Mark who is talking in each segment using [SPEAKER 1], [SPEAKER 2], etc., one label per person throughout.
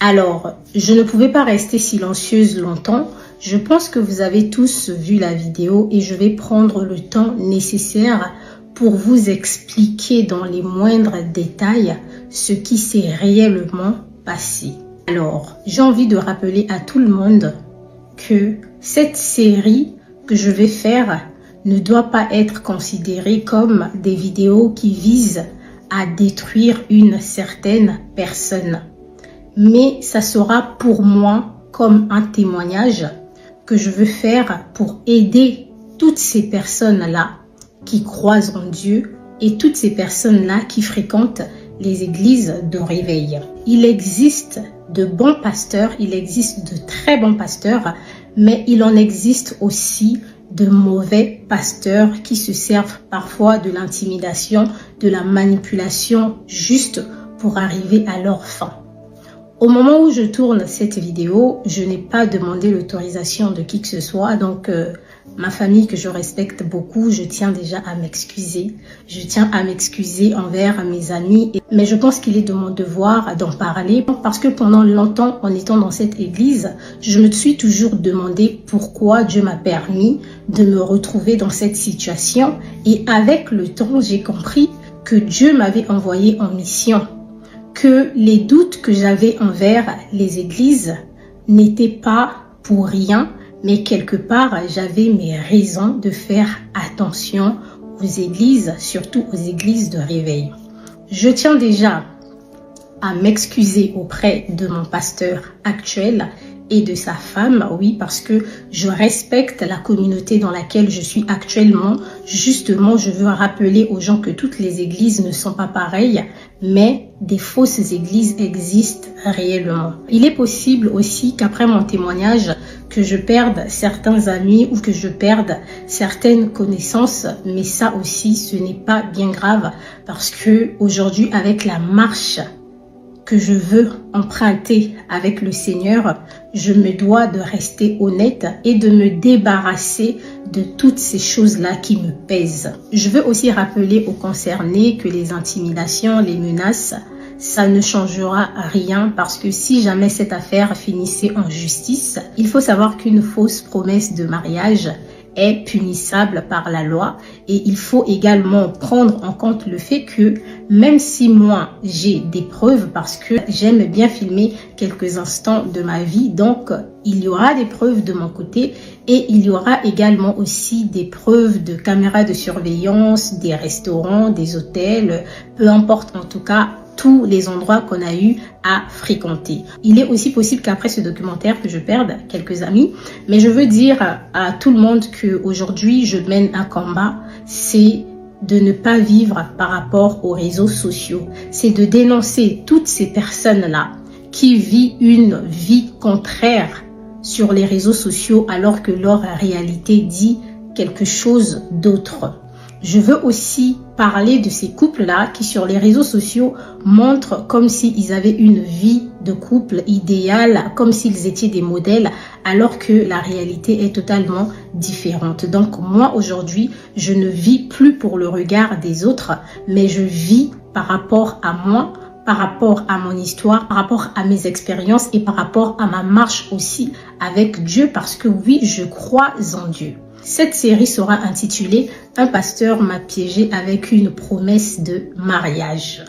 [SPEAKER 1] Alors, je ne pouvais pas rester silencieuse longtemps. Je pense que vous avez tous vu la vidéo et je vais prendre le temps nécessaire pour vous expliquer dans les moindres détails ce qui s'est réellement passé. Alors, j'ai envie de rappeler à tout le monde que cette série que je vais faire ne doit pas être considérée comme des vidéos qui visent à détruire une certaine personne. Mais ça sera pour moi comme un témoignage que je veux faire pour aider toutes ces personnes-là qui croient en Dieu et toutes ces personnes-là qui fréquentent les églises de réveil. Il existe de bons pasteurs, il existe de très bons pasteurs, mais il en existe aussi de mauvais pasteurs qui se servent parfois de l'intimidation, de la manipulation juste pour arriver à leur fin. Au moment où je tourne cette vidéo, je n'ai pas demandé l'autorisation de qui que ce soit, donc ma famille que je respecte beaucoup, je tiens déjà à m'excuser. Je tiens à m'excuser envers mes amis, mais je pense qu'il est de mon devoir d'en parler parce que pendant longtemps, en étant dans cette église, je me suis toujours demandé pourquoi Dieu m'a permis de me retrouver dans cette situation. Et avec le temps, j'ai compris que Dieu m'avait envoyé en mission, que les doutes que j'avais envers les églises n'étaient pas pour rien, mais quelque part, j'avais mes raisons de faire attention aux églises, surtout aux églises de réveil. Je tiens déjà à m'excuser auprès de mon pasteur actuel et de sa femme, oui, parce que je respecte la communauté dans laquelle je suis actuellement. Justement, je veux rappeler aux gens que toutes les églises ne sont pas pareilles, mais des fausses églises existent réellement. Il est possible aussi qu'après mon témoignage, que je perde certains amis ou que je perde certaines connaissances, mais ça aussi, ce n'est pas bien grave parce que aujourd'hui, avec la marche que je veux emprunter avec le Seigneur, je me dois de rester honnête et de me débarrasser de toutes ces choses-là qui me pèsent. Je veux aussi rappeler aux concernés que les intimidations, les menaces, ça ne changera rien parce que si jamais cette affaire finissait en justice, il faut savoir qu'une fausse promesse de mariage est punissable par la loi et il faut également prendre en compte le fait que même si moi j'ai des preuves parce que j'aime bien filmer quelques instants de ma vie, donc il y aura des preuves de mon côté et il y aura également aussi des preuves de caméras de surveillance, des restaurants, des hôtels, peu importe en tout cas tous les endroits qu'on a eu à fréquenter. Il est aussi possible qu'après ce documentaire que je perde quelques amis, mais je veux dire à tout le monde qu'aujourd'hui je mène un combat, c'est de ne pas vivre par rapport aux réseaux sociaux, c'est de dénoncer toutes ces personnes-là qui vivent une vie contraire sur les réseaux sociaux alors que leur réalité dit quelque chose d'autre. Je veux aussi parler de ces couples-là qui sur les réseaux sociaux montrent comme s'ils avaient une vie de couple idéale, comme s'ils étaient des modèles, alors que la réalité est totalement différente. Donc moi aujourd'hui, je ne vis plus pour le regard des autres, mais je vis par rapport à moi, par rapport à mon histoire, par rapport à mes expériences et par rapport à ma marche aussi avec Dieu, parce que oui, je crois en Dieu. Cette série sera intitulée « Un pasteur m'a piégé avec une promesse de mariage ».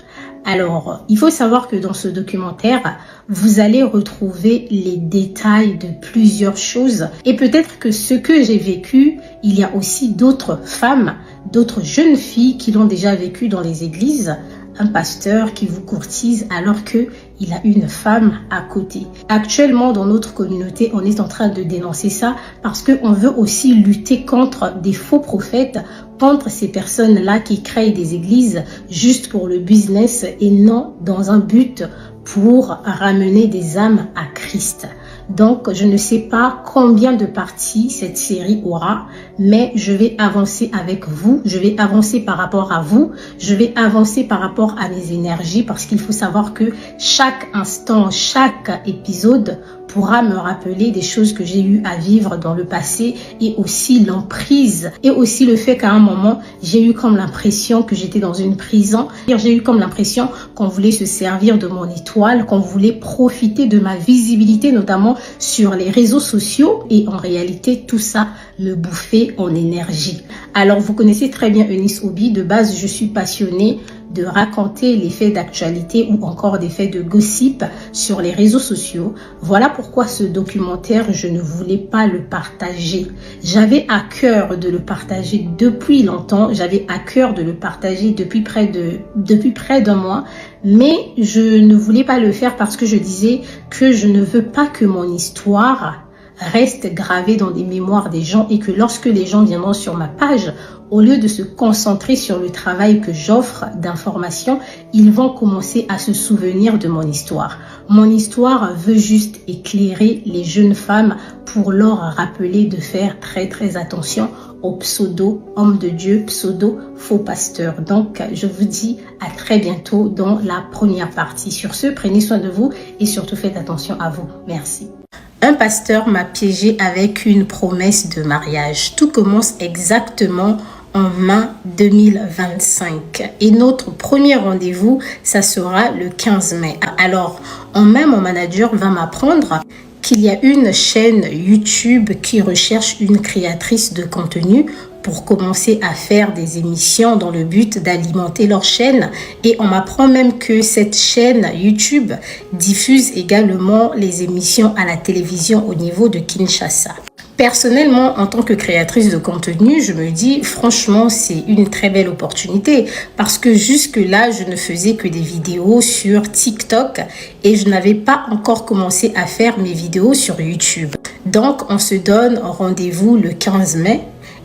[SPEAKER 1] Alors, il faut savoir que dans ce documentaire, vous allez retrouver les détails de plusieurs choses. Et peut-être que ce que j'ai vécu, il y a aussi d'autres femmes, d'autres jeunes filles qui l'ont déjà vécu dans les églises. Un pasteur qui vous courtise alors qu'il a une femme à côté. Actuellement, dans notre communauté, on est en train de dénoncer ça parce qu'on veut aussi lutter contre des faux prophètes, contre ces personnes-là qui créent des églises juste pour le business et non dans un but pour ramener des âmes à Christ. Donc, je ne sais pas combien de parties cette série aura, mais je vais avancer avec vous, je vais avancer par rapport à vous, je vais avancer par rapport à mes énergies parce qu'il faut savoir que chaque instant, chaque épisode pourra me rappeler des choses que j'ai eu à vivre dans le passé et aussi l'emprise et aussi le fait qu'à un moment, j'ai eu comme l'impression que j'étais dans une prison. J'ai eu comme l'impression qu'on voulait se servir de mon étoile, qu'on voulait profiter de ma visibilité, notamment sur les réseaux sociaux. Et en réalité, tout ça me bouffait en énergie. Alors, vous connaissez très bien Eunice Obi. De base, je suis passionnée de raconter les faits d'actualité ou encore des faits de gossip sur les réseaux sociaux. Voilà pourquoi ce documentaire, je ne voulais pas le partager. J'avais à cœur de le partager depuis longtemps. J'avais à cœur de le partager depuis près d'un mois. Mais je ne voulais pas le faire parce que je disais que je ne veux pas que mon histoire reste gravée dans des mémoires des gens et que lorsque les gens viendront sur ma page, au lieu de se concentrer sur le travail que j'offre d'information, ils vont commencer à se souvenir de mon histoire. Mon histoire veut juste éclairer les jeunes femmes pour leur rappeler de faire très attention aux pseudo hommes de Dieu, pseudo faux pasteurs. Donc, je vous dis à très bientôt dans la première partie. Sur ce, prenez soin de vous et surtout faites attention à vous. Merci. Un pasteur m'a piégé avec une promesse de mariage. Tout commence exactement en mai 2025. Et notre premier rendez-vous, ça sera le 15 mai. Alors, en mai, mon manager va m'apprendre qu'il y a une chaîne YouTube qui recherche une créatrice de contenu pour commencer à faire des émissions dans le but d'alimenter leur chaîne. Et on m'apprend même que cette chaîne YouTube diffuse également les émissions à la télévision au niveau de Kinshasa. Personnellement, en tant que créatrice de contenu, je me dis franchement, c'est une très belle opportunité parce que jusque-là, je ne faisais que des vidéos sur TikTok et je n'avais pas encore commencé à faire mes vidéos sur YouTube. Donc, on se donne rendez-vous le 15 mai.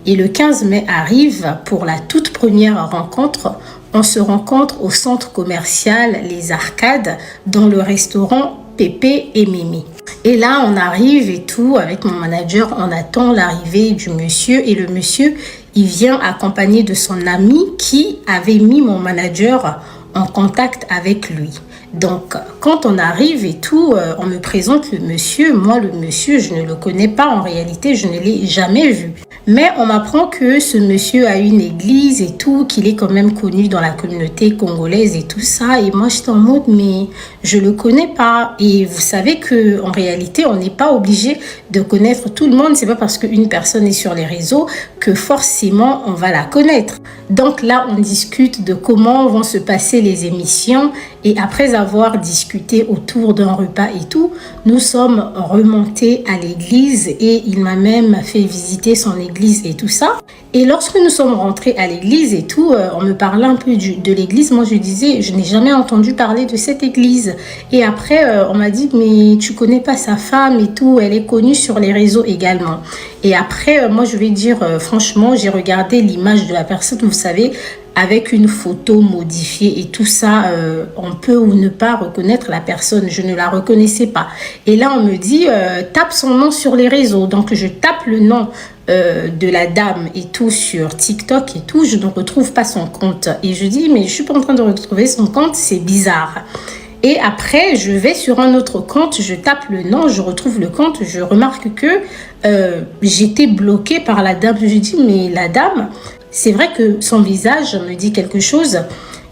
[SPEAKER 1] Et le 15 mai arrive pour la toute première rencontre. On se rencontre au centre commercial Les Arcades dans le restaurant Pépé et Mimi. Et là, on arrive et tout avec mon manager. On attend l'arrivée du monsieur et le monsieur, il vient accompagné de son ami qui avait mis mon manager en contact avec lui. Donc, quand on arrive et tout, on me présente le monsieur. Moi, le monsieur, je ne le connais pas. En réalité, je ne l'ai jamais vu. Mais on m'apprend que ce monsieur a une église et tout, qu'il est quand même connu dans la communauté congolaise et tout ça. Et moi, j'étais en mode, mais je le connais pas. Et vous savez que en réalité, on n'est pas obligé de connaître tout le monde. C'est pas parce qu'une personne est sur les réseaux que forcément, on va la connaître. Donc là, on discute de comment vont se passer les émissions. Et après avoir discuté autour d'un repas et tout, nous sommes remontés à l'église et il m'a même fait visiter son église et tout ça. Et lorsque nous sommes rentrés à l'église et tout, on me parlait un peu de l'église. Moi, je disais, je n'ai jamais entendu parler de cette église. Et après, on m'a dit, mais tu connais pas sa femme et tout, elle est connue sur les réseaux également. Et après, moi, je vais dire, franchement, j'ai regardé l'image de la personne, vous savez, avec une photo modifiée et tout ça, on peut ou ne pas reconnaître la personne. Je ne la reconnaissais pas. Et là, on me dit, tape son nom sur les réseaux. Donc, je tape le nom de la dame et tout sur TikTok et tout. Je ne retrouve pas son compte. Et je dis, mais je suis pas en train de retrouver son compte, c'est bizarre. Et après, je vais sur un autre compte, je tape le nom, je retrouve le compte, je remarque que j'étais bloquée par la dame. Je dis, mais la dame, c'est vrai que son visage me dit quelque chose.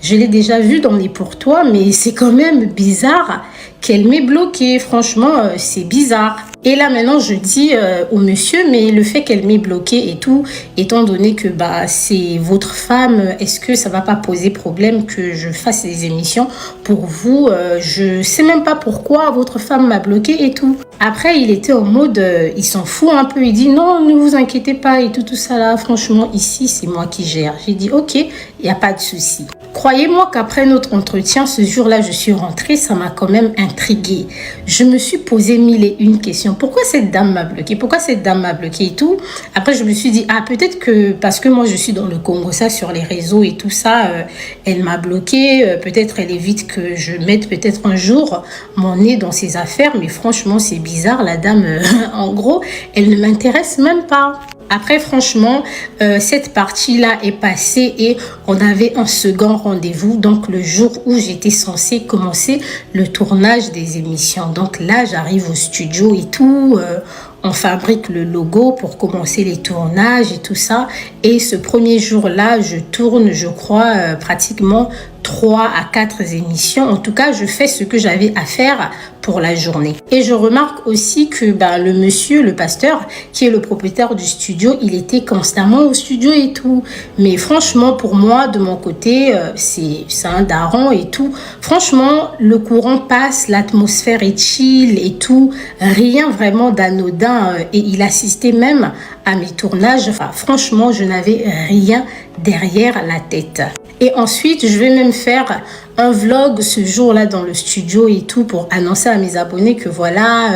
[SPEAKER 1] Je l'ai déjà vu dans les pour toi, mais c'est quand même bizarre qu'elle m'ait bloquée. Franchement, c'est bizarre. Et là, maintenant, je dis au monsieur, mais le fait qu'elle m'ait bloquée et tout, étant donné que c'est votre femme, est-ce que ça va pas poser problème que je fasse des émissions pour vous? Je sais même pas pourquoi votre femme m'a bloquée et tout. Après, il était en mode, il s'en fout un peu. Il dit, non, ne vous inquiétez pas et tout ça là. Franchement, ici, c'est moi qui gère. J'ai dit, ok, il n'y a pas de souci. Croyez-moi qu'après notre entretien, ce jour-là, je suis rentrée, ça m'a quand même intriguée. Je me suis posé mille et une questions. Pourquoi cette dame m'a bloquée? Pourquoi cette dame m'a bloquée et tout? Après, je me suis dit, peut-être que parce que moi, je suis dans le Congo, ça, sur les réseaux et tout ça, elle m'a bloquée. Peut-être elle évite que je mette peut-être un jour mon nez dans ses affaires. Mais franchement, c'est bizarre. La dame, en gros, elle ne m'intéresse même pas. Après, franchement, cette partie-là est passée et on avait un second rendez-vous. Donc, le jour où j'étais censée commencer le tournage des émissions. Donc là, j'arrive au studio et tout. On fabrique le logo pour commencer les tournages et tout ça. Et ce premier jour-là, je tourne, je crois, pratiquement 3 à 4 émissions. En tout cas, je fais ce que j'avais à faire pour la journée. Et je remarque aussi que le monsieur, le pasteur, qui est le propriétaire du studio, il était constamment au studio et tout. Mais franchement, pour moi, de mon côté, c'est un daron et tout. Franchement, le courant passe, l'atmosphère est chill et tout. Rien vraiment d'anodin. Et il assistait même à mes tournages. Enfin, franchement, je n'avais rien derrière la tête. Et ensuite, je vais même faire un vlog ce jour-là dans le studio et tout pour annoncer à mes abonnés que voilà,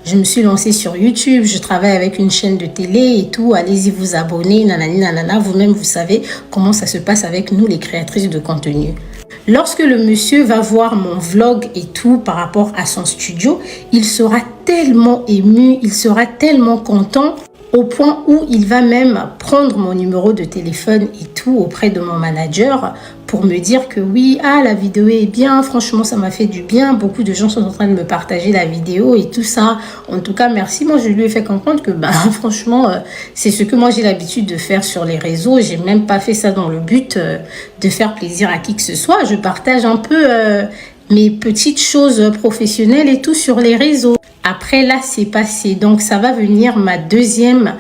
[SPEAKER 1] je me suis lancée sur YouTube, je travaille avec une chaîne de télé et tout, allez-y vous abonner, nanani nanana, vous-même vous savez comment ça se passe avec nous les créatrices de contenu. Lorsque le monsieur va voir mon vlog et tout par rapport à son studio, il sera tellement ému, il sera tellement content au point où il va même prendre mon numéro de téléphone et tout auprès de mon manager pour me dire que oui, la vidéo est bien, franchement ça m'a fait du bien, beaucoup de gens sont en train de me partager la vidéo et tout ça. En tout cas, merci. Moi, je lui ai fait comprendre que franchement, c'est ce que moi j'ai l'habitude de faire sur les réseaux. J'ai même pas fait ça dans le but de faire plaisir à qui que ce soit. Je partage un peu mes petites choses professionnelles et tout sur les réseaux. Après, là, c'est passé. Donc, ça va venir ma deuxième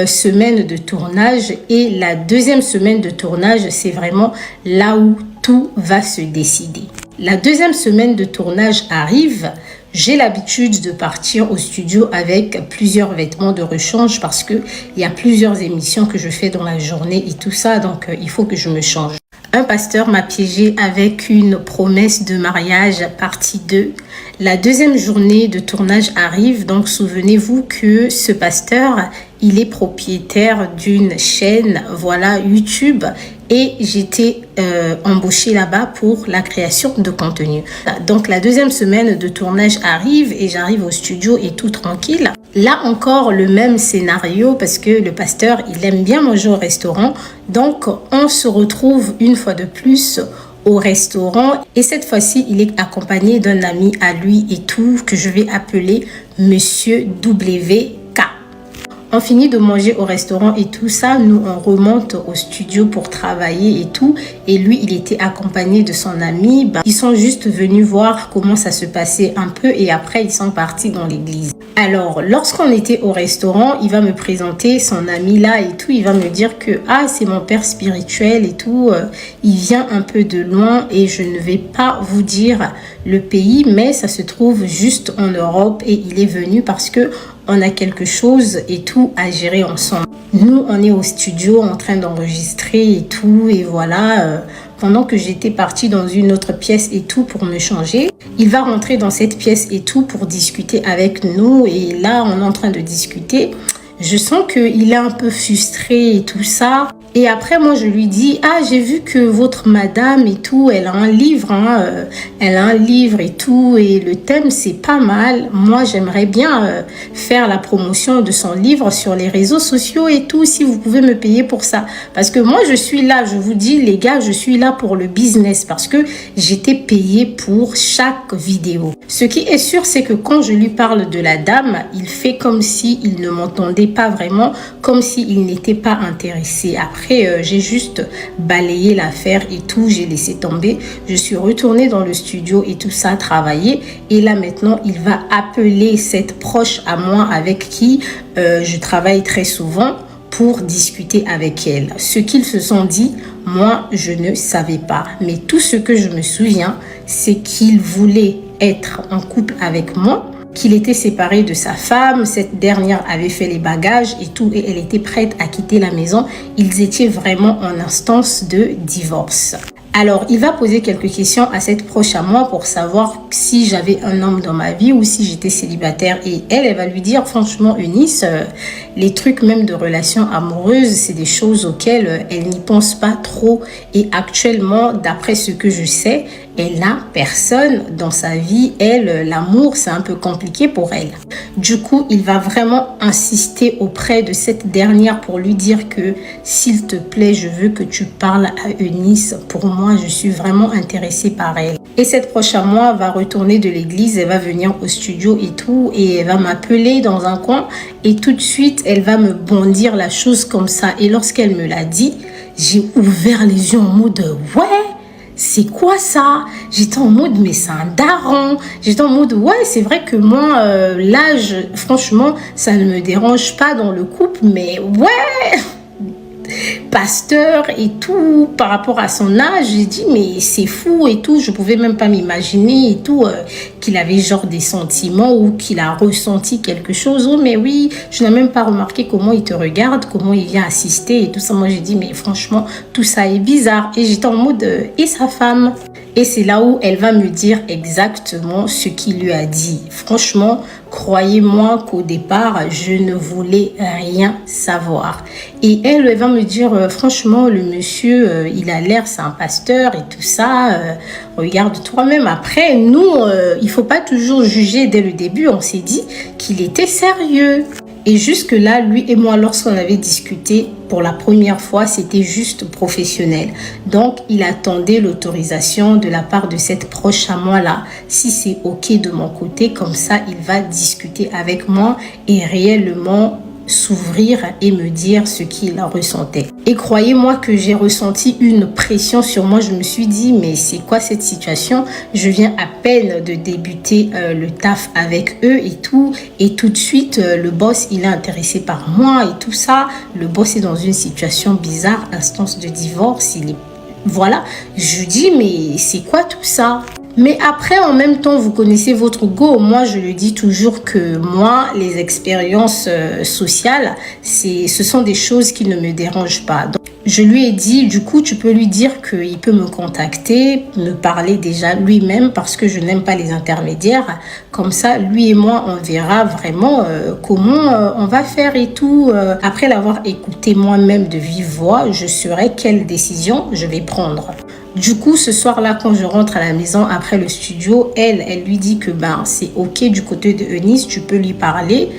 [SPEAKER 1] semaine de tournage. Et la deuxième semaine de tournage, c'est vraiment là où tout va se décider. La deuxième semaine de tournage arrive. J'ai l'habitude de partir au studio avec plusieurs vêtements de rechange parce qu'il y a plusieurs émissions que je fais dans la journée et tout ça. Donc, il faut que je me change. Un pasteur m'a piégé avec une promesse de mariage partie 2. La deuxième journée de tournage arrive, donc souvenez-vous que ce pasteur, il est propriétaire d'une chaîne, voilà, YouTube, et j'étais embauchée là-bas pour la création de contenu. Donc la deuxième semaine de tournage arrive et j'arrive au studio et tout tranquille. Là encore le même scénario parce que le pasteur, il aime bien manger au restaurant. Donc on se retrouve une fois de plus au restaurant et cette fois-ci il est accompagné d'un ami à lui et tout que je vais appeler Monsieur WK. On finit de manger au restaurant et tout ça, nous on remonte au studio pour travailler et tout. Et lui, il était accompagné de son ami. Ils sont juste venus voir comment ça se passait un peu et après ils sont partis dans l'église. Alors, lorsqu'on était au restaurant, il va me présenter son ami là et tout. Il va me dire que c'est mon père spirituel et tout. Il vient un peu de loin et je ne vais pas vous dire le pays, mais ça se trouve juste en Europe et il est venu parce que on a quelque chose et tout à gérer ensemble. Nous, on est au studio en train d'enregistrer et tout. Et voilà, pendant que j'étais partie dans une autre pièce et tout pour me changer, il va rentrer dans cette pièce et tout pour discuter avec nous. Et là, on est en train de discuter. Je sens qu'il est un peu frustré et tout ça. Et après, moi, je lui dis, j'ai vu que votre madame et tout, elle a un livre, elle a un livre et tout, et le thème, c'est pas mal. Moi, j'aimerais bien faire la promotion de son livre sur les réseaux sociaux et tout, si vous pouvez me payer pour ça. Parce que moi, je suis là, je vous dis, les gars, je suis là pour le business, parce que j'étais payée pour chaque vidéo. Ce qui est sûr, c'est que quand je lui parle de la dame, il fait comme s'il ne m'entendait pas vraiment, comme s'il n'était pas intéressé. Après, j'ai juste balayé l'affaire et tout, j'ai laissé tomber. Je suis retournée dans le studio et tout ça, travailler. Et là, maintenant, il va appeler cette proche à moi avec qui je travaille très souvent pour discuter avec elle. Ce qu'ils se sont dit, moi, je ne savais pas. Mais tout ce que je me souviens, c'est qu'il voulait être en couple avec moi, qu'il était séparé de sa femme, cette dernière avait fait les bagages et tout, et elle était prête à quitter la maison. Ils étaient vraiment en instance de divorce. Alors, il va poser quelques questions à cette proche à moi pour savoir si j'avais un homme dans ma vie ou si j'étais célibataire. Et elle va lui dire, franchement, Eunice, les trucs même de relations amoureuses, c'est des choses auxquelles elle n'y pense pas trop. Et actuellement, d'après ce que je sais, elle n'a personne dans sa vie. Elle, l'amour, c'est un peu compliqué pour elle. Du coup, il va vraiment insister auprès de cette dernière pour lui dire que s'il te plaît, je veux que tu parles à Eunice. Pour moi, je suis vraiment intéressée par elle. Et cette prochaine mois va retourner de l'église, elle va venir au studio et tout, et elle va m'appeler dans un coin et tout de suite, elle va me bondir la chose comme ça. Et lorsqu'elle me l'a dit, j'ai ouvert les yeux en mode ouais, c'est quoi ça? J'étais en mode mais c'est un daron. J'étais en mode ouais, c'est vrai que moi l'âge, franchement, ça ne me dérange pas dans le couple, mais ouais, pasteur et tout, par rapport à son âge, j'ai dit mais c'est fou et tout, je pouvais même pas m'imaginer et tout qu'il avait genre des sentiments ou qu'il a ressenti quelque chose. Oh mais oui, je n'ai même pas remarqué comment il te regarde, comment il vient assister et tout ça. Moi j'ai dit mais franchement tout ça est bizarre, et j'étais en mode et sa femme? Et c'est là où elle va me dire exactement ce qu'il lui a dit. Franchement, croyez-moi qu'au départ, je ne voulais rien savoir. Et elle va me dire, franchement, le monsieur, il a l'air, c'est un pasteur et tout ça. Regarde toi-même. Après, nous, il faut pas toujours juger dès le début. On s'est dit qu'il était sérieux. Et jusque-là, lui et moi, lorsqu'on avait discuté pour la première fois, c'était juste professionnel. Donc, il attendait l'autorisation de la part de cette proche à moi-là. Si c'est OK de mon côté, comme ça, il va discuter avec moi et réellement s'ouvrir et me dire ce qu'il ressentait. Et croyez-moi que j'ai ressenti une pression sur moi. Je me suis dit, mais c'est quoi cette situation? Je viens à peine de débuter le taf avec eux et tout. Et tout de suite, le boss, il est intéressé par moi et tout ça. Le boss est dans une situation bizarre, instance de divorce. Il est... Voilà, je dis, mais c'est quoi tout ça? Mais après, en même temps, vous connaissez votre go. Moi, je le dis toujours que moi, les expériences sociales, ce sont des choses qui ne me dérangent pas. Donc, je lui ai dit, du coup, tu peux lui dire qu'il peut me contacter, me parler déjà lui-même parce que je n'aime pas les intermédiaires. Comme ça, lui et moi, on verra vraiment comment on va faire et tout. Après l'avoir écouté moi-même de vive voix, je saurai quelle décision je vais prendre. Du coup, ce soir-là, quand je rentre à la maison après le studio, elle lui dit que ben, c'est OK du côté de Eunice, tu peux lui parler.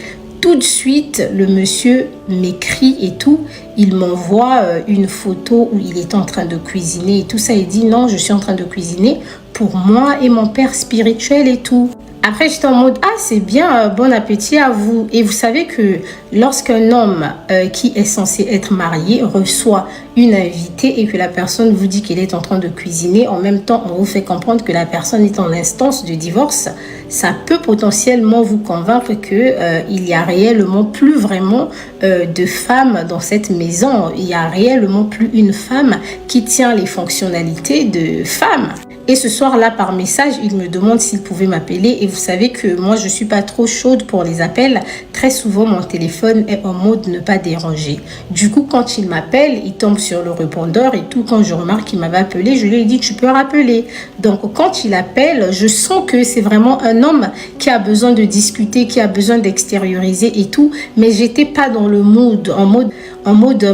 [SPEAKER 1] Tout de suite, le monsieur m'écrit et tout. Il m'envoie une photo où il est en train de cuisiner et tout ça. Il dit non, je suis en train de cuisiner pour moi et mon père spirituel et tout. Après, j'étais en mode, ah, c'est bien, bon appétit à vous. Et vous savez que lorsqu'un homme qui est censé être marié reçoit une invitée et que la personne vous dit qu'elle est en train de cuisiner, en même temps, on vous fait comprendre que la personne est en instance de divorce, ça peut potentiellement vous convaincre qu'il y a réellement plus vraiment de femmes dans cette maison. Il y a réellement plus une femme qui tient les fonctionnalités de femme. Et ce soir-là, par message, il me demande s'il pouvait m'appeler. Et vous savez que moi, je ne suis pas trop chaude pour les appels. Très souvent, mon téléphone est en mode ne pas déranger. Du coup, quand il m'appelle, il tombe sur le répondeur et tout. Quand je remarque qu'il m'avait appelé, je lui ai dit, tu peux rappeler. Donc, quand il appelle, je sens que c'est vraiment un homme qui a besoin de discuter, qui a besoin d'extérioriser et tout. Mais j'étais pas dans le mood, en mode,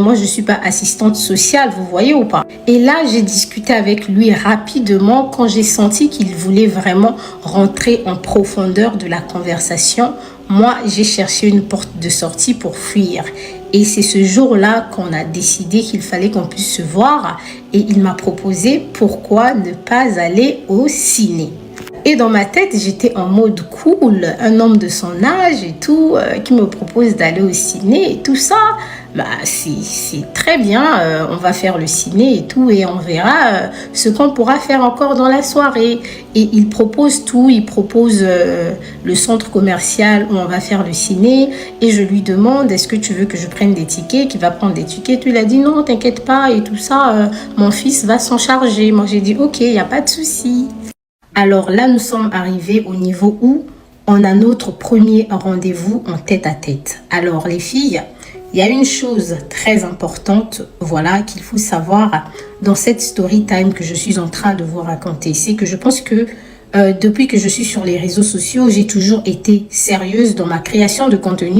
[SPEAKER 1] moi, je ne suis pas assistante sociale, vous voyez ou pas? Et là, j'ai discuté avec lui rapidement quand j'ai senti qu'il voulait vraiment rentrer en profondeur de la conversation. Moi, j'ai cherché une porte de sortie pour fuir. Et c'est ce jour-là qu'on a décidé qu'il fallait qu'on puisse se voir. Et il m'a proposé pourquoi ne pas aller au ciné. Et dans ma tête, j'étais en mode cool, un homme de son âge et tout, qui me propose d'aller au ciné et tout ça. Bah, c'est très bien, on va faire le ciné et tout et on verra ce qu'on pourra faire encore dans la soirée. Et il propose tout, il propose le centre commercial où on va faire le ciné et je lui demande est-ce que tu veux que je prenne des tickets, qu'il va prendre des tickets. Il a dit non, t'inquiète pas et tout ça, mon fils va s'en charger. Moi j'ai dit ok, il n'y a pas de souci. Alors là, nous sommes arrivés au niveau où on a notre premier rendez-vous en tête-à-tête. Alors les filles, il y a une chose très importante, voilà, qu'il faut savoir dans cette story time que je suis en train de vous raconter. C'est que je pense que depuis que je suis sur les réseaux sociaux, j'ai toujours été sérieuse dans ma création de contenu.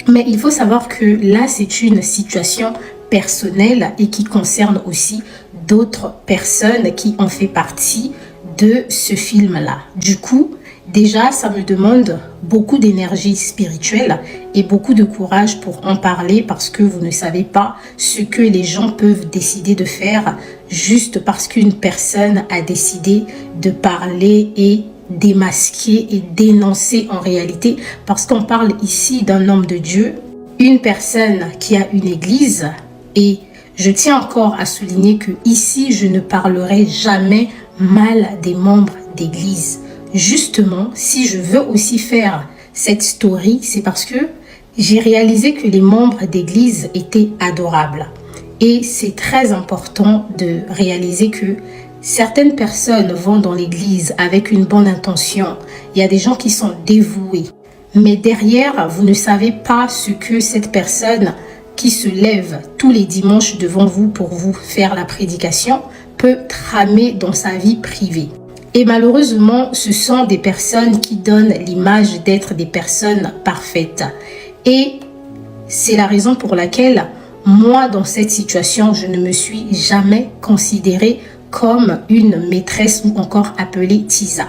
[SPEAKER 1] Mais il faut savoir que là, c'est une situation personnelle et qui concerne aussi d'autres personnes qui en font partie de ce film-là. Du coup, déjà, ça me demande beaucoup d'énergie spirituelle et beaucoup de courage pour en parler parce que vous ne savez pas ce que les gens peuvent décider de faire juste parce qu'une personne a décidé de parler et démasquer et dénoncer en réalité, parce qu'on parle ici d'un homme de Dieu, une personne qui a une église. Et je tiens encore à souligner que ici je ne parlerai jamais mal des membres d'église. Justement, si je veux aussi faire cette story, c'est parce que j'ai réalisé que les membres d'église étaient adorables. Et c'est très important de réaliser que certaines personnes vont dans l'église avec une bonne intention. Il y a des gens qui sont dévoués. Mais derrière, vous ne savez pas ce que cette personne qui se lève tous les dimanches devant vous pour vous faire la prédication peut tramer dans sa vie privée. Et malheureusement, ce sont des personnes qui donnent l'image d'être des personnes parfaites. Et c'est la raison pour laquelle, moi, dans cette situation, je ne me suis jamais considérée comme une maîtresse ou encore appelée Tisa.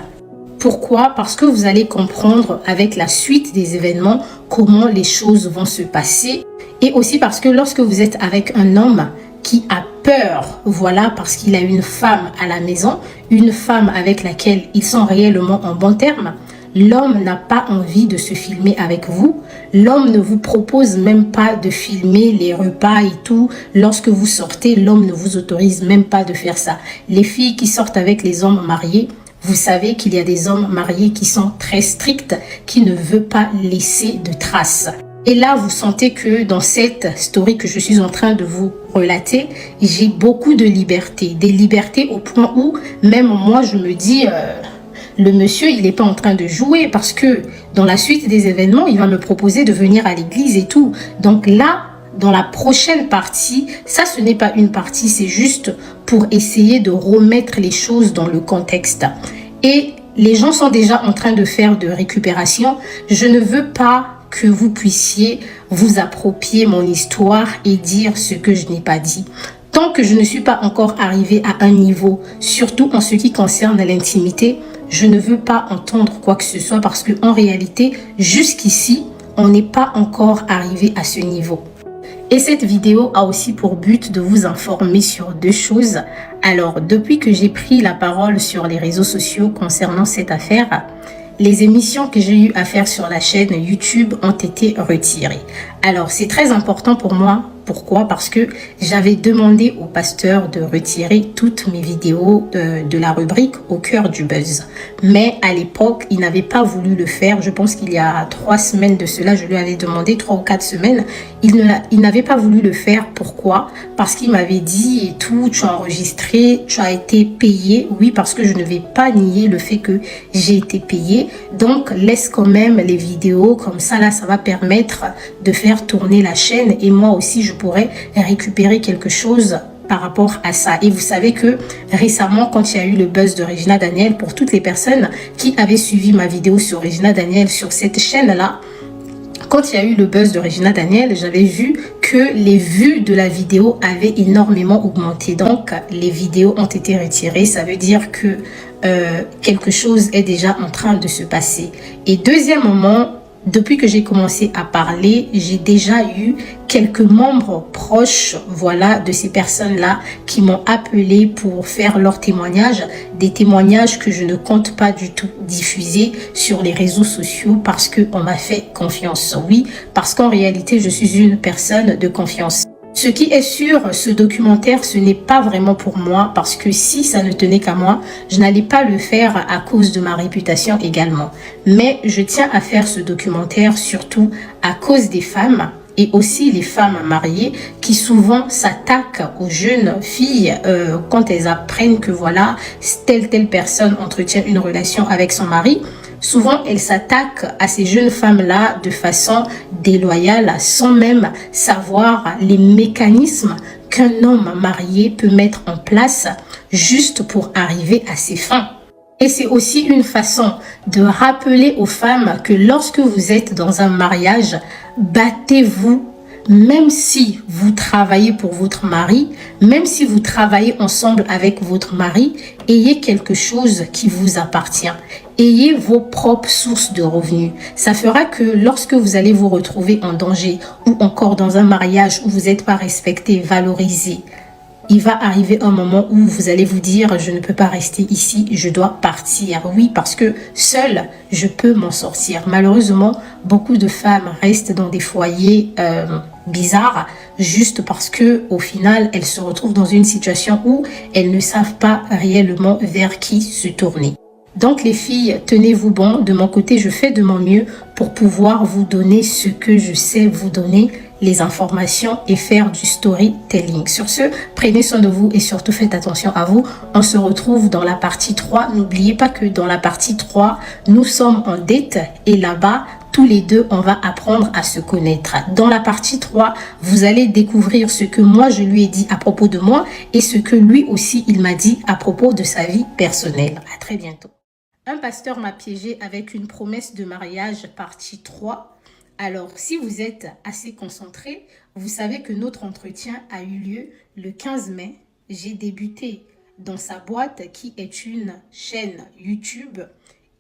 [SPEAKER 1] Pourquoi? Parce que vous allez comprendre avec la suite des événements comment les choses vont se passer. Et aussi parce que lorsque vous êtes avec un homme qui a peur, voilà, parce qu'il a une femme à la maison, une femme avec laquelle ils sont réellement en bon terme, l'homme n'a pas envie de se filmer avec vous. L'homme ne vous propose même pas de filmer les repas et tout. Lorsque vous sortez, l'homme ne vous autorise même pas de faire ça. Les filles qui sortent avec les hommes mariés, vous savez qu'il y a des hommes mariés qui sont très stricts, qui ne veulent pas laisser de traces. Et là, vous sentez que dans cette story que je suis en train de vous relater, j'ai beaucoup de liberté. Des libertés au point où même moi, je me dis... le monsieur, il n'est pas en train de jouer parce que dans la suite des événements, il va me proposer de venir à l'église et tout. Donc là, dans la prochaine partie, ça ce n'est pas une partie, c'est juste pour essayer de remettre les choses dans le contexte. Et les gens sont déjà en train de faire de récupération. Je ne veux pas que vous puissiez vous approprier mon histoire et dire ce que je n'ai pas dit. Tant que je ne suis pas encore arrivée à un niveau, surtout en ce qui concerne l'intimité, je ne veux pas entendre quoi que ce soit parce qu'en réalité, jusqu'ici, on n'est pas encore arrivé à ce niveau. Et cette vidéo a aussi pour but de vous informer sur deux choses. Alors, depuis que j'ai pris la parole sur les réseaux sociaux concernant cette affaire, les émissions que j'ai eu à faire sur la chaîne YouTube ont été retirées. Alors, c'est très important pour moi. Pourquoi? Parce que j'avais demandé au pasteur de retirer toutes mes vidéos de la rubrique Au cœur du buzz. Mais à l'époque, il n'avait pas voulu le faire. Je pense qu'il y a 3 semaines de cela, je lui avais demandé 3 ou 4 semaines. Il n'avait pas voulu le faire. Pourquoi? Parce qu'il m'avait dit et tout, tu as enregistré, tu as été payé. Oui, parce que je ne vais pas nier le fait que j'ai été payé. Donc, laisse quand même les vidéos. Comme ça, là, ça va permettre de faire tourner la chaîne. Et moi aussi, je pourrais récupérer quelque chose par rapport à ça. Et vous savez que récemment, quand il y a eu le buzz de Regina Daniel, pour toutes les personnes qui avaient suivi ma vidéo sur Regina Daniel sur cette chaîne-là, quand il y a eu le buzz de Regina Daniel, j'avais vu que les vues de la vidéo avaient énormément augmenté. Donc, les vidéos ont été retirées. Ça veut dire que quelque chose est déjà en train de se passer. Et deuxièmement, depuis que j'ai commencé à parler, j'ai déjà eu quelques membres proches, voilà, de ces personnes-là qui m'ont appelé pour faire leur témoignage, des témoignages que je ne compte pas du tout diffuser sur les réseaux sociaux parce qu'on m'a fait confiance. Oui, parce qu'en réalité, je suis une personne de confiance. Ce qui est sûr, ce documentaire, ce n'est pas vraiment pour moi parce que si ça ne tenait qu'à moi, je n'allais pas le faire à cause de ma réputation également. Mais je tiens à faire ce documentaire surtout à cause des femmes et aussi les femmes mariées qui souvent s'attaquent aux jeunes filles quand elles apprennent que voilà, telle personne entretient une relation avec son mari. Souvent, elles s'attaquent à ces jeunes femmes-là de façon déloyale, sans même savoir les mécanismes qu'un homme marié peut mettre en place juste pour arriver à ses fins. Et c'est aussi une façon de rappeler aux femmes que lorsque vous êtes dans un mariage, battez-vous, même si vous travaillez pour votre mari, même si vous travaillez ensemble avec votre mari, ayez quelque chose qui vous appartient. Ayez vos propres sources de revenus. Ça fera que lorsque vous allez vous retrouver en danger ou encore dans un mariage où vous n'êtes pas respecté, valorisé, il va arriver un moment où vous allez vous dire, je ne peux pas rester ici, je dois partir. Oui, parce que seule, je peux m'en sortir. Malheureusement, beaucoup de femmes restent dans des foyers bizarres juste parce que au final, elles se retrouvent dans une situation où elles ne savent pas réellement vers qui se tourner. Donc les filles, tenez-vous bon. De mon côté, je fais de mon mieux pour pouvoir vous donner ce que je sais vous donner, les informations et faire du storytelling. Sur ce, prenez soin de vous et surtout faites attention à vous. On se retrouve dans la partie 3. N'oubliez pas que dans la partie 3, nous sommes en date et là-bas, tous les deux, on va apprendre à se connaître. Dans la partie 3, vous allez découvrir ce que moi, je lui ai dit à propos de moi et ce que lui aussi, il m'a dit à propos de sa vie personnelle. À très bientôt. Un pasteur m'a piégé avec une promesse de mariage partie 3. Alors, si vous êtes assez concentré, vous savez que notre entretien a eu lieu le 15 mai. J'ai débuté dans sa boîte qui est une chaîne YouTube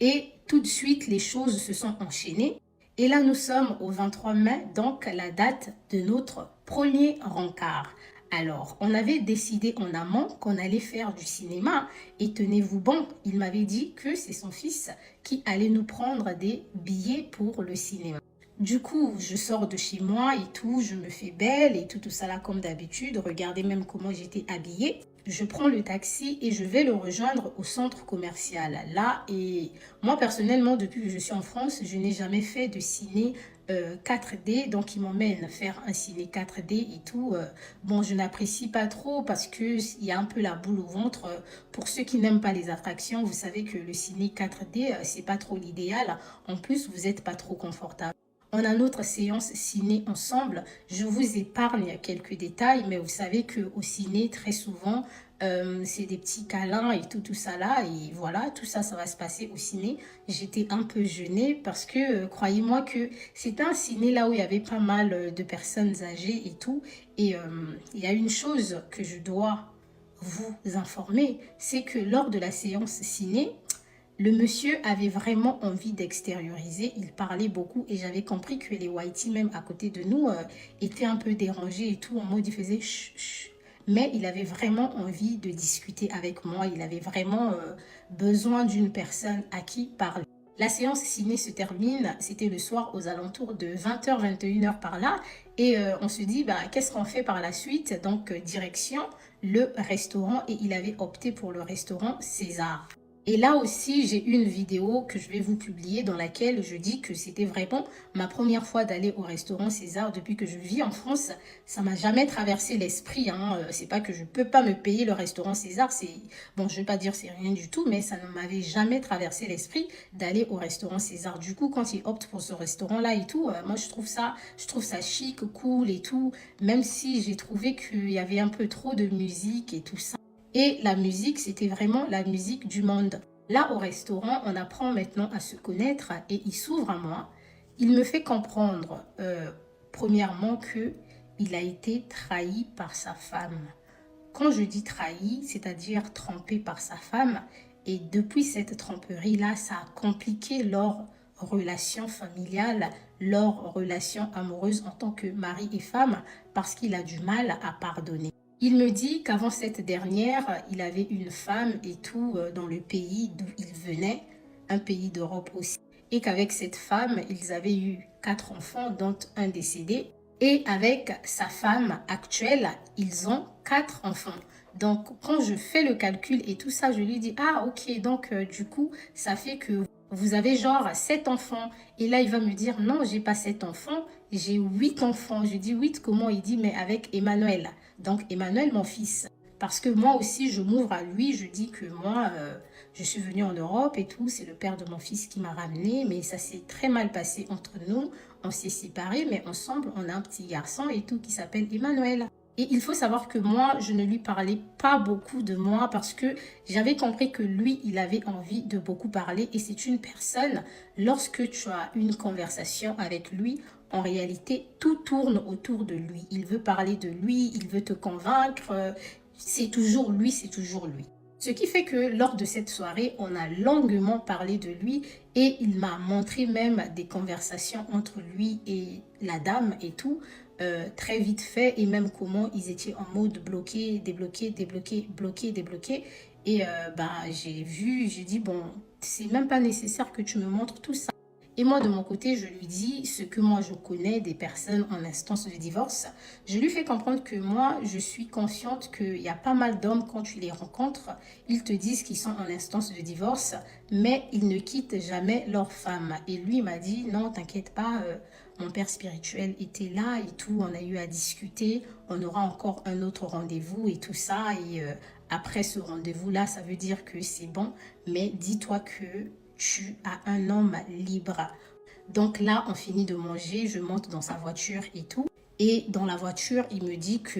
[SPEAKER 1] et tout de suite, les choses se sont enchaînées. Et là, nous sommes au 23 mai, donc la date de notre premier rencard. Alors, on avait décidé en amont qu'on allait faire du cinéma et tenez-vous bon, il m'avait dit que c'est son fils qui allait nous prendre des billets pour le cinéma. Du coup, je sors de chez moi et tout, je me fais belle et tout ça là comme d'habitude. Regardez même comment j'étais habillée. Je prends le taxi et je vais le rejoindre au centre commercial. Là, et moi personnellement, depuis que je suis en France, je n'ai jamais fait de ciné 4D, donc il m'emmène faire un ciné 4D et tout. Bon, je n'apprécie pas trop parce que il y a un peu la boule au ventre. Pour ceux qui n'aiment pas les attractions, vous savez que le ciné 4D, c'est pas trop l'idéal. En plus, vous n'êtes pas trop confortable. On a notre séance ciné ensemble. Je vous épargne quelques détails, mais vous savez qu'au ciné, très souvent, c'est des petits câlins et tout ça là. Et voilà, tout ça, ça va se passer au ciné. J'étais un peu gênée parce que, croyez-moi que c'était un ciné là où il y avait pas mal de personnes âgées et tout. Et il y a une chose que je dois vous informer, c'est que lors de la séance ciné, le monsieur avait vraiment envie d'extérioriser, il parlait beaucoup et j'avais compris que les whiteys, même à côté de nous, étaient un peu dérangés et tout, en mode il faisait chut, chut. Mais il avait vraiment envie de discuter avec moi, il avait vraiment besoin d'une personne à qui parler. La séance ciné se termine, c'était le soir aux alentours de 20h, 21h par là. Et on se dit, bah, qu'est-ce qu'on fait par la suite? Donc, direction le restaurant et il avait opté pour le restaurant César. Et là aussi, j'ai une vidéo que je vais vous publier dans laquelle je dis que c'était vraiment ma première fois d'aller au restaurant César depuis que je vis en France. Ça m'a jamais traversé l'esprit. C'est pas que je peux pas me payer le restaurant César. Bon, je vais pas dire c'est rien du tout, mais ça ne m'avait jamais traversé l'esprit d'aller au restaurant César. Du coup, quand il opte pour ce restaurant-là et tout, moi je trouve ça chic, cool et tout. Même si j'ai trouvé qu'il y avait un peu trop de musique et tout ça. Et la musique, c'était vraiment la musique du monde. Là, au restaurant, on apprend maintenant à se connaître et il s'ouvre à moi. Il me fait comprendre, premièrement, qu'il a été trahi par sa femme. Quand je dis trahi, c'est-à-dire trompé par sa femme. Et depuis cette tromperie-là, ça a compliqué leur relation familiale, leur relation amoureuse en tant que mari et femme, parce qu'il a du mal à pardonner. Il me dit qu'avant cette dernière, il avait une femme et tout dans le pays d'où il venait, un pays d'Europe aussi. Et qu'avec cette femme, ils avaient eu 4 enfants, dont un décédé. Et avec sa femme actuelle, ils ont 4 enfants. Donc, quand je fais le calcul et tout ça, je lui dis, ah ok, donc du coup, ça fait que vous avez genre 7 enfants. Et là, il va me dire, non, j'ai pas 7 enfants, j'ai 8 enfants. Je dis 8, comment? Il dit, mais avec Emmanuel. Donc, Emmanuel, mon fils. Parce que moi aussi, je m'ouvre à lui. Je dis que moi, je suis venue en Europe et tout. C'est le père de mon fils qui m'a ramené. Mais ça s'est très mal passé entre nous. On s'est séparés, mais ensemble, on a un petit garçon et tout qui s'appelle Emmanuel. Et il faut savoir que moi, je ne lui parlais pas beaucoup de moi parce que j'avais compris que lui, il avait envie de beaucoup parler. Et c'est une personne, lorsque tu as une conversation avec lui, en réalité, tout tourne autour de lui. Il veut parler de lui, il veut te convaincre. C'est toujours lui, c'est toujours lui. Ce qui fait que lors de cette soirée, on a longuement parlé de lui et il m'a montré même des conversations entre lui et la dame et tout, très vite fait, et même comment ils étaient en mode bloqué, débloqué, débloqué, bloqué, débloqué. Et j'ai dit, bon, c'est même pas nécessaire que tu me montres tout ça. Et moi, de mon côté, je lui dis ce que moi je connais des personnes en instance de divorce. Je lui fais comprendre que moi, je suis consciente qu'il y a pas mal d'hommes, quand tu les rencontres, ils te disent qu'ils sont en instance de divorce, mais ils ne quittent jamais leur femme. Et lui m'a dit, non, t'inquiète pas, mon père spirituel était là et tout, on a eu à discuter, on aura encore un autre rendez-vous et tout ça. Et après ce rendez-vous-là, ça veut dire que c'est bon, mais dis-toi que tu as un homme libre. Donc là, on finit de manger, je monte dans sa voiture et tout. Et dans la voiture, il me dit que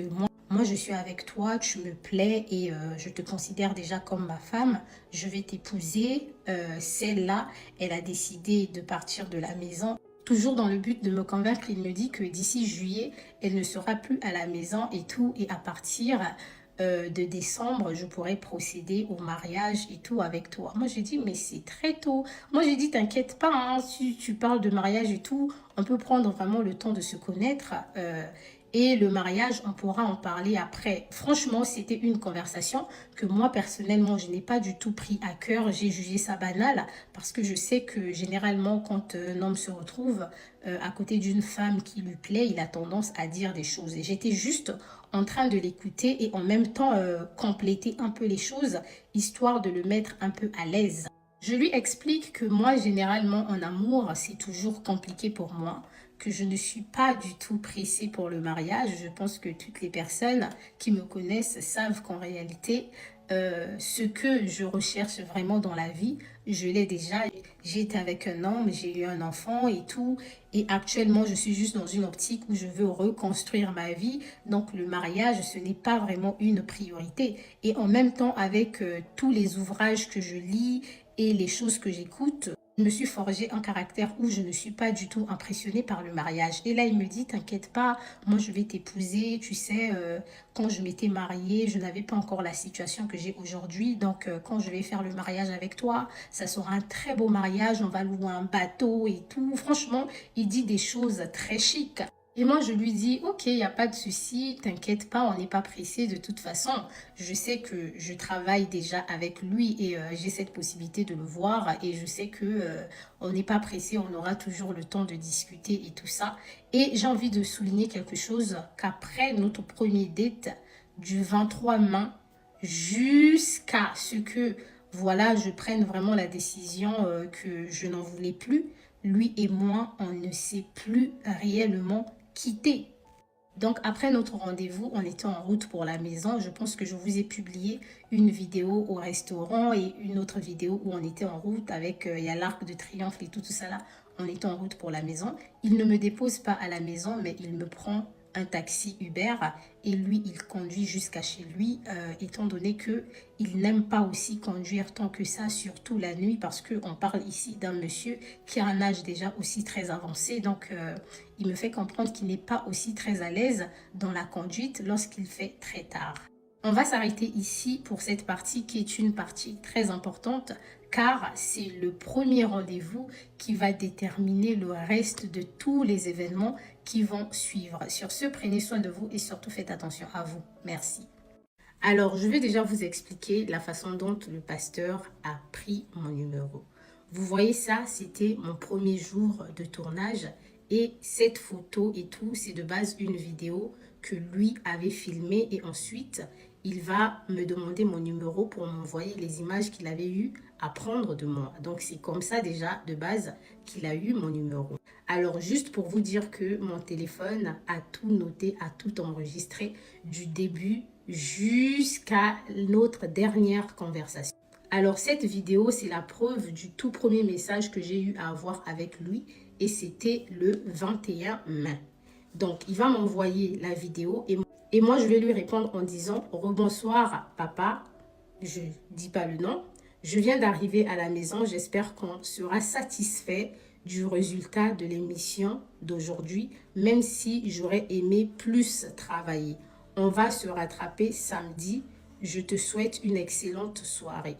[SPEAKER 1] moi je suis avec toi, tu me plais et je te considère déjà comme ma femme. Je vais t'épouser. Celle-là, elle a décidé de partir de la maison. Toujours dans le but de me convaincre, il me dit que d'ici juillet, elle ne sera plus à la maison et tout. Et à partir de décembre, je pourrais procéder au mariage et tout avec toi. Moi, j'ai dit, mais c'est très tôt. Moi, j'ai dit, t'inquiète pas, hein, si tu parles de mariage et tout, on peut prendre vraiment le temps de se connaître. Et le mariage, on pourra en parler après. Franchement, c'était une conversation que moi, personnellement, je n'ai pas du tout pris à cœur. J'ai jugé ça banal parce que je sais que généralement, quand un homme se retrouve à côté d'une femme qui lui plaît, il a tendance à dire des choses. Et j'étais juste en train de l'écouter et en même temps compléter un peu les choses, histoire de le mettre un peu à l'aise. Je lui explique que moi, généralement, en amour, c'est toujours compliqué pour moi, que je ne suis pas du tout pressée pour le mariage. Je pense que toutes les personnes qui me connaissent savent qu'en réalité, ce que je recherche vraiment dans la vie, je l'ai déjà. J'ai été avec un homme, j'ai eu un enfant et tout. Et actuellement, je suis juste dans une optique où je veux reconstruire ma vie. Donc, le mariage, ce n'est pas vraiment une priorité. Et en même temps, avec tous les ouvrages que je lis et les choses que j'écoute, je me suis forgé un caractère où je ne suis pas du tout impressionnée par le mariage. Et là, il me dit, t'inquiète pas, moi je vais t'épouser. Tu sais, quand je m'étais mariée, je n'avais pas encore la situation que j'ai aujourd'hui. Donc, quand je vais faire le mariage avec toi, ça sera un très beau mariage. On va louer un bateau et tout. Franchement, il dit des choses très chic. Et moi, je lui dis, ok, il n'y a pas de souci, t'inquiète pas, on n'est pas pressé de toute façon. Je sais que je travaille déjà avec lui et j'ai cette possibilité de le voir et je sais que on n'est pas pressé, on aura toujours le temps de discuter et tout ça. Et j'ai envie de souligner quelque chose, qu'après notre premier date du 23 mai jusqu'à ce que, voilà, je prenne vraiment la décision que je n'en voulais plus, lui et moi, on ne s'est plus réellement quitté. Donc après notre rendez-vous, on était en route pour la maison. Je pense que je vous ai publié une vidéo au restaurant et une autre vidéo où on était en route avec, il y a l'Arc de Triomphe et tout ça là. On était en route pour la maison. Il ne me dépose pas à la maison, mais il me prend un taxi Uber et lui il conduit jusqu'à chez lui étant donné que il n'aime pas aussi conduire tant que ça, surtout la nuit, parce que on parle ici d'un monsieur qui a un âge déjà aussi très avancé. Donc il me fait comprendre qu'il n'est pas aussi très à l'aise dans la conduite lorsqu'il fait très tard. On va s'arrêter ici pour cette partie qui est une partie très importante car c'est le premier rendez-vous qui va déterminer le reste de tous les événements qui vont suivre. Sur ce, prenez soin de vous et surtout faites attention à vous. Merci. Alors, je vais déjà vous expliquer la façon dont le pasteur a pris mon numéro. Vous voyez ça, c'était mon premier jour de tournage. Et cette photo et tout, c'est de base une vidéo que lui avait filmée. Et ensuite, il va me demander mon numéro pour m'envoyer les images qu'il avait eu à prendre de moi. Donc, c'est comme ça déjà, de base, qu'il a eu mon numéro. Alors, juste pour vous dire que mon téléphone a tout noté, a tout enregistré du début jusqu'à notre dernière conversation. Alors, cette vidéo, c'est la preuve du tout premier message que j'ai eu à avoir avec lui et c'était le 21 mai. Donc, il va m'envoyer la vidéo Et moi, je vais lui répondre en disant « Rebonsoir, papa ». Je ne dis pas le nom. Je viens d'arriver à la maison. J'espère qu'on sera satisfait du résultat de l'émission d'aujourd'hui, même si j'aurais aimé plus travailler. On va se rattraper samedi. Je te souhaite une excellente soirée.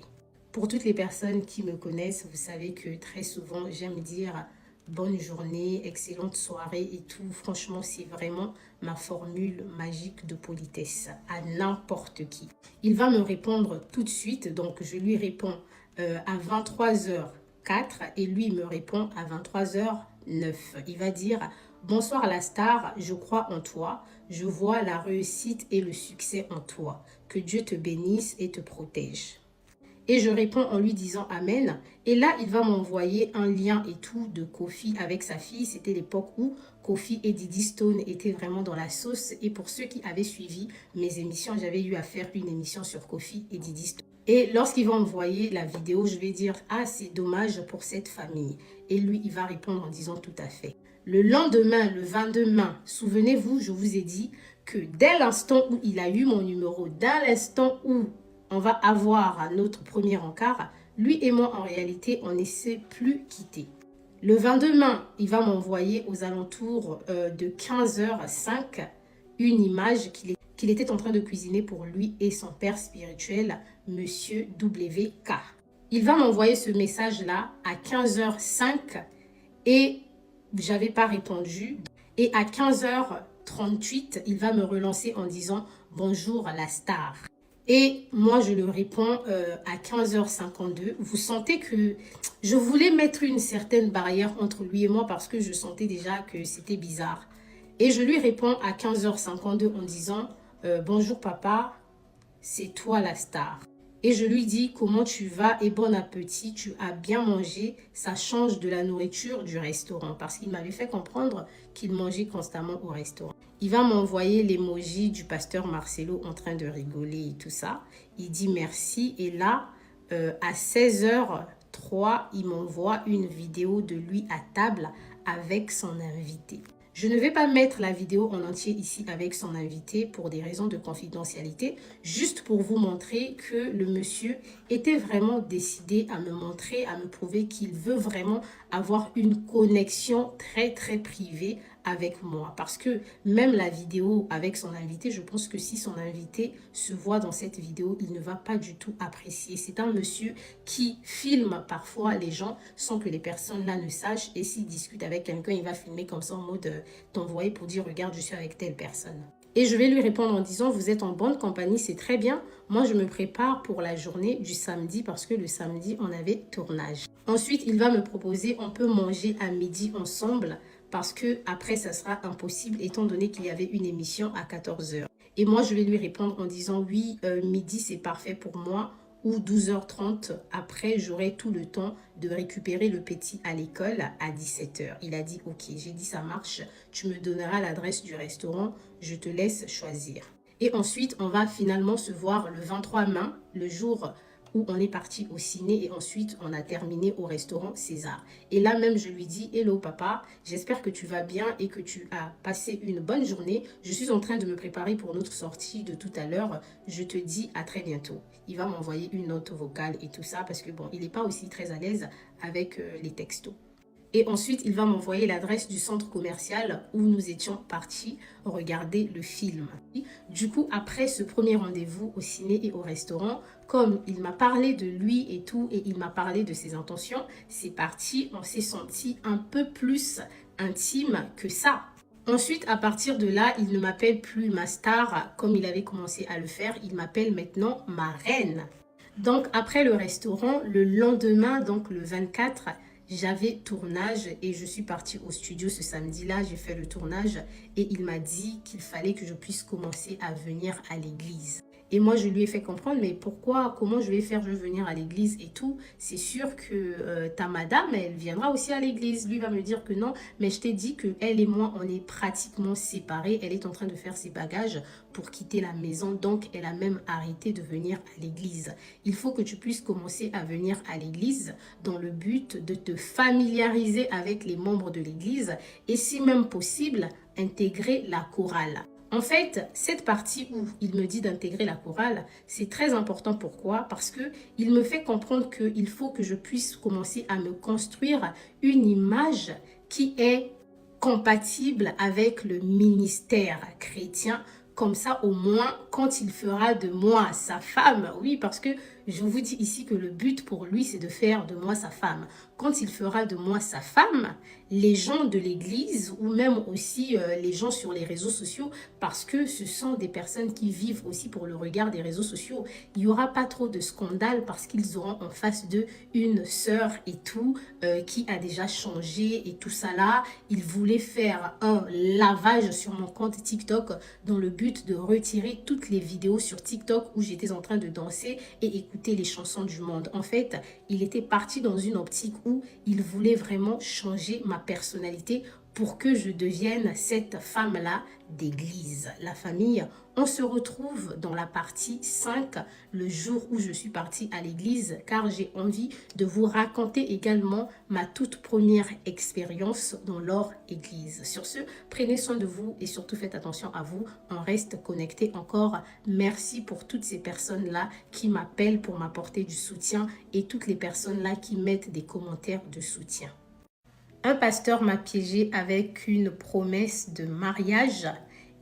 [SPEAKER 1] Pour toutes les personnes qui me connaissent, vous savez que très souvent, j'aime dire bonne journée, excellente soirée et tout. Franchement, c'est vraiment ma formule magique de politesse à n'importe qui. Il va me répondre tout de suite. Donc, je lui réponds à 23h04 et lui me répond à 23h09. Il va dire « Bonsoir la star, je crois en toi. Je vois la réussite et le succès en toi. Que Dieu te bénisse et te protège. » Et je réponds en lui disant Amen. Et là, il va m'envoyer un lien et tout de Kofi avec sa fille. C'était l'époque où Kofi et Diddy Stone étaient vraiment dans la sauce. Et pour ceux qui avaient suivi mes émissions, j'avais eu à faire une émission sur Kofi et Diddy Stone. Et lorsqu'il va envoyer la vidéo, je vais dire « Ah, c'est dommage pour cette famille. » Et lui, il va répondre en disant « Tout à fait. » Le lendemain, le 22 mai, souvenez-vous, je vous ai dit que dès l'instant où il a eu mon numéro, dès l'instant où on va avoir notre premier encart, lui et moi, en réalité, on ne s'est plus quittés. Le 22 mai, il va m'envoyer aux alentours de 15h05 une image qu'il était en train de cuisiner pour lui et son père spirituel, Monsieur WK. Il va m'envoyer ce message-là à 15h05 et j'avais pas répondu. Et à 15h38, il va me relancer en disant « Bonjour la star ». Et moi, je lui réponds à 15h52. Vous sentez que je voulais mettre une certaine barrière entre lui et moi parce que je sentais déjà que c'était bizarre. Et je lui réponds à 15h52 en disant « Bonjour papa, c'est toi la star ». Et je lui dis « Comment tu vas et bon appétit, tu as bien mangé, ça change de la nourriture du restaurant ». Parce qu'il m'avait fait comprendre qu'il mangeait constamment au restaurant. Il va m'envoyer l'emoji du pasteur Marcelo en train de rigoler et tout ça. Il dit merci. Et là, à 16h03, il m'envoie une vidéo de lui à table avec son invité. Je ne vais pas mettre la vidéo en entier ici avec son invité pour des raisons de confidentialité, juste pour vous montrer que le monsieur était vraiment décidé à me montrer, à me prouver qu'il veut vraiment avoir une connexion très très privée avec moi. Parce que même la vidéo avec son invité, je pense que si son invité se voit dans cette vidéo, il ne va pas du tout apprécier. C'est un monsieur qui filme parfois les gens sans que les personnes là ne sachent. Et s'il discute avec quelqu'un, il va filmer comme ça en mode t'envoyer pour dire regarde, je suis avec telle personne. Et je vais lui répondre en disant vous êtes en bonne compagnie, c'est très bien. Moi, je me prépare pour la journée du samedi parce que le samedi, on avait tournage. Ensuite, il va me proposer on peut manger à midi ensemble parce que après ça sera impossible étant donné qu'il y avait une émission à 14h. Et moi, je vais lui répondre en disant oui, midi c'est parfait pour moi. Ou 12h30, après, j'aurai tout le temps de récupérer le petit à l'école à 17h. Il a dit, ok, j'ai dit, ça marche. Tu me donneras l'adresse du restaurant. Je te laisse choisir. Et ensuite, on va finalement se voir le 23 mai, le jour où on est parti au ciné et ensuite on a terminé au restaurant César. Et là même, je lui dis, hello papa, j'espère que tu vas bien et que tu as passé une bonne journée. Je suis en train de me préparer pour notre sortie de tout à l'heure. Je te dis à très bientôt. Il va m'envoyer une note vocale et tout ça parce que bon, il n'est pas aussi très à l'aise avec les textos. Et ensuite, il va m'envoyer l'adresse du centre commercial où nous étions partis regarder le film. Du coup, après ce premier rendez-vous au ciné et au restaurant, comme il m'a parlé de lui et tout, et il m'a parlé de ses intentions, c'est parti, on s'est senti un peu plus intime que ça. Ensuite, à partir de là, il ne m'appelle plus ma star comme il avait commencé à le faire. Il m'appelle maintenant ma reine. Donc, après le restaurant, le lendemain, donc le 24, j'avais tournage et je suis partie au studio ce samedi-là. J'ai fait le tournage et il m'a dit qu'il fallait que je puisse commencer à venir à l'église. Et moi, je lui ai fait comprendre, mais pourquoi, comment je vais faire, je vais venir à l'église et tout. C'est sûr que ta madame, elle viendra aussi à l'église. Lui va me dire que non, mais je t'ai dit que elle et moi, on est pratiquement séparés. Elle est en train de faire ses bagages pour quitter la maison. Donc, elle a même arrêté de venir à l'église. Il faut que tu puisses commencer à venir à l'église dans le but de te familiariser avec les membres de l'église et si même possible, intégrer la chorale. En fait, cette partie où il me dit d'intégrer la chorale, c'est très important. Pourquoi? Parce que il me fait comprendre qu'il faut que je puisse commencer à me construire une image qui est compatible avec le ministère chrétien. Comme ça, au moins, quand il fera de moi sa femme, oui, parce que je vous dis ici que le but pour lui, c'est de faire de moi sa femme. Quand il fera de moi sa femme, les gens de l'église ou même aussi les gens sur les réseaux sociaux, parce que ce sont des personnes qui vivent aussi pour le regard des réseaux sociaux, il n'y aura pas trop de scandales parce qu'ils auront en face d'eux une sœur et tout qui a déjà changé et tout ça là. Ils voulaient faire un lavage sur mon compte TikTok dans le but de retirer toutes les vidéos sur TikTok où j'étais en train de danser et écouter les chansons du monde. En fait, il était parti dans une optique où il voulait vraiment changer ma personnalité pour que je devienne cette femme-là d'église. La famille, on se retrouve dans la partie 5, le jour où je suis partie à l'église, car j'ai envie de vous raconter également ma toute première expérience dans leur église. Sur ce, prenez soin de vous et surtout faites attention à vous. On reste connecté encore. Merci pour toutes ces personnes-là qui m'appellent pour m'apporter du soutien et toutes les personnes-là qui mettent des commentaires de soutien. Un pasteur m'a piégé avec une promesse de mariage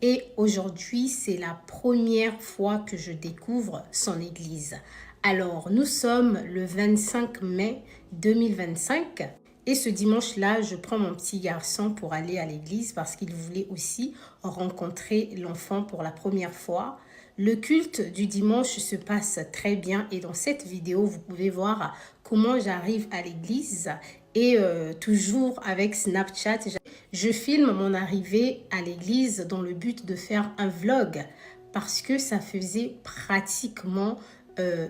[SPEAKER 1] et aujourd'hui, c'est la première fois que je découvre son église. Alors, nous sommes le 25 mai 2025 et ce dimanche-là, je prends mon petit garçon pour aller à l'église parce qu'il voulait aussi rencontrer l'enfant pour la première fois. Le culte du dimanche se passe très bien et dans cette vidéo, vous pouvez voir comment j'arrive à l'église. Et toujours avec Snapchat, je filme mon arrivée à l'église dans le but de faire un vlog parce que ça faisait pratiquement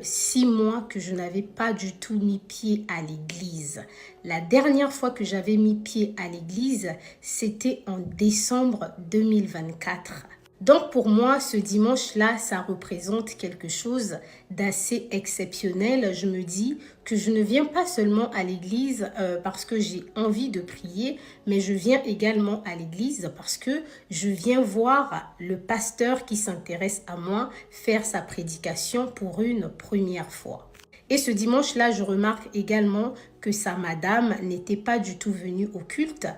[SPEAKER 1] 6 mois que je n'avais pas du tout mis pied à l'église. La dernière fois que j'avais mis pied à l'église, c'était en décembre 2024. Donc pour moi, ce dimanche-là, ça représente quelque chose d'assez exceptionnel. Je me dis que je ne viens pas seulement à l'église parce que j'ai envie de prier, mais je viens également à l'église parce que je viens voir le pasteur qui s'intéresse à moi faire sa prédication pour une première fois. Et ce dimanche-là, je remarque également que sa madame n'était pas du tout venue au culte.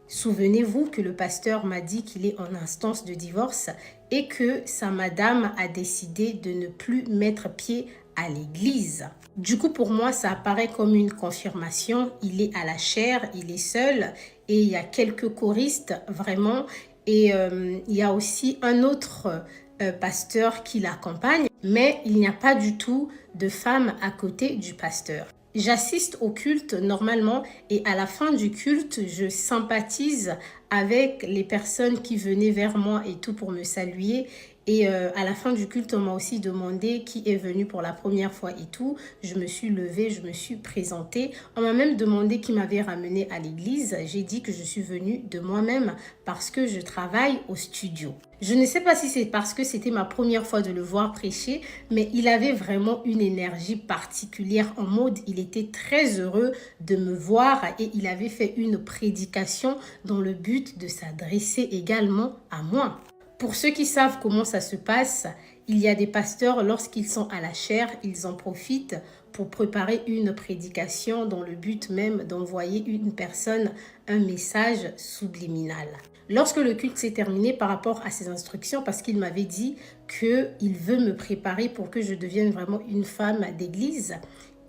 [SPEAKER 1] Souvenez-vous que le pasteur m'a dit qu'il est en instance de divorce et que sa madame a décidé de ne plus mettre pied à l'église. Du coup, pour moi, ça apparaît comme une confirmation. Il est à la chaire, il est seul et il y a quelques choristes vraiment. Et il y a aussi un autre pasteur qui l'accompagne, mais il n'y a pas du tout de femme à côté du pasteur. J'assiste au culte normalement et à la fin du culte, je sympathise avec les personnes qui venaient vers moi et tout pour me saluer. Et à la fin du culte, on m'a aussi demandé qui est venu pour la première fois et tout. Je me suis levée, je me suis présentée. On m'a même demandé qui m'avait ramenée à l'église. J'ai dit que je suis venue de moi-même parce que je travaille au studio. Je ne sais pas si c'est parce que c'était ma première fois de le voir prêcher, mais il avait vraiment une énergie particulière en mode. Il était très heureux de me voir et il avait fait une prédication dans le but de s'adresser également à moi. Pour ceux qui savent comment ça se passe, il y a des pasteurs, lorsqu'ils sont à la chaire, ils en profitent pour préparer une prédication dans le but même d'envoyer une personne un message subliminal. Lorsque le culte s'est terminé par rapport à ses instructions, parce qu'il m'avait dit qu'il veut me préparer pour que je devienne vraiment une femme d'église,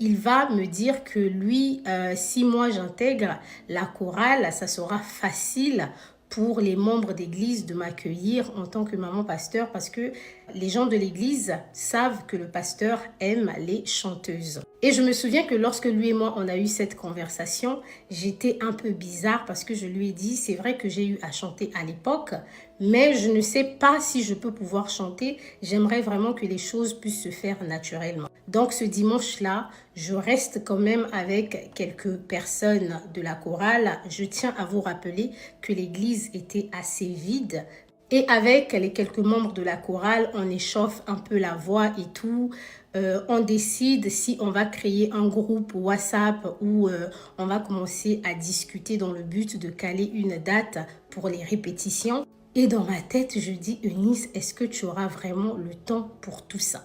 [SPEAKER 1] il va me dire que lui, si moi j'intègre la chorale, ça sera facile pour les membres d'église de m'accueillir en tant que maman pasteur parce que les gens de l'église savent que le pasteur aime les chanteuses. Et je me souviens que lorsque lui et moi on a eu cette conversation, j'étais un peu bizarre parce que je lui ai dit c'est vrai que j'ai eu à chanter à l'époque, mais je ne sais pas si je peux pouvoir chanter. J'aimerais vraiment que les choses puissent se faire naturellement. Donc ce dimanche-là, je reste quand même avec quelques personnes de la chorale. Je tiens à vous rappeler que l'église était assez vide. Et avec les quelques membres de la chorale, on échauffe un peu la voix et tout. On décide si on va créer un groupe WhatsApp où on va commencer à discuter dans le but de caler une date pour les répétitions. Et dans ma tête, je dis, Eunice, est-ce que tu auras vraiment le temps pour tout ça?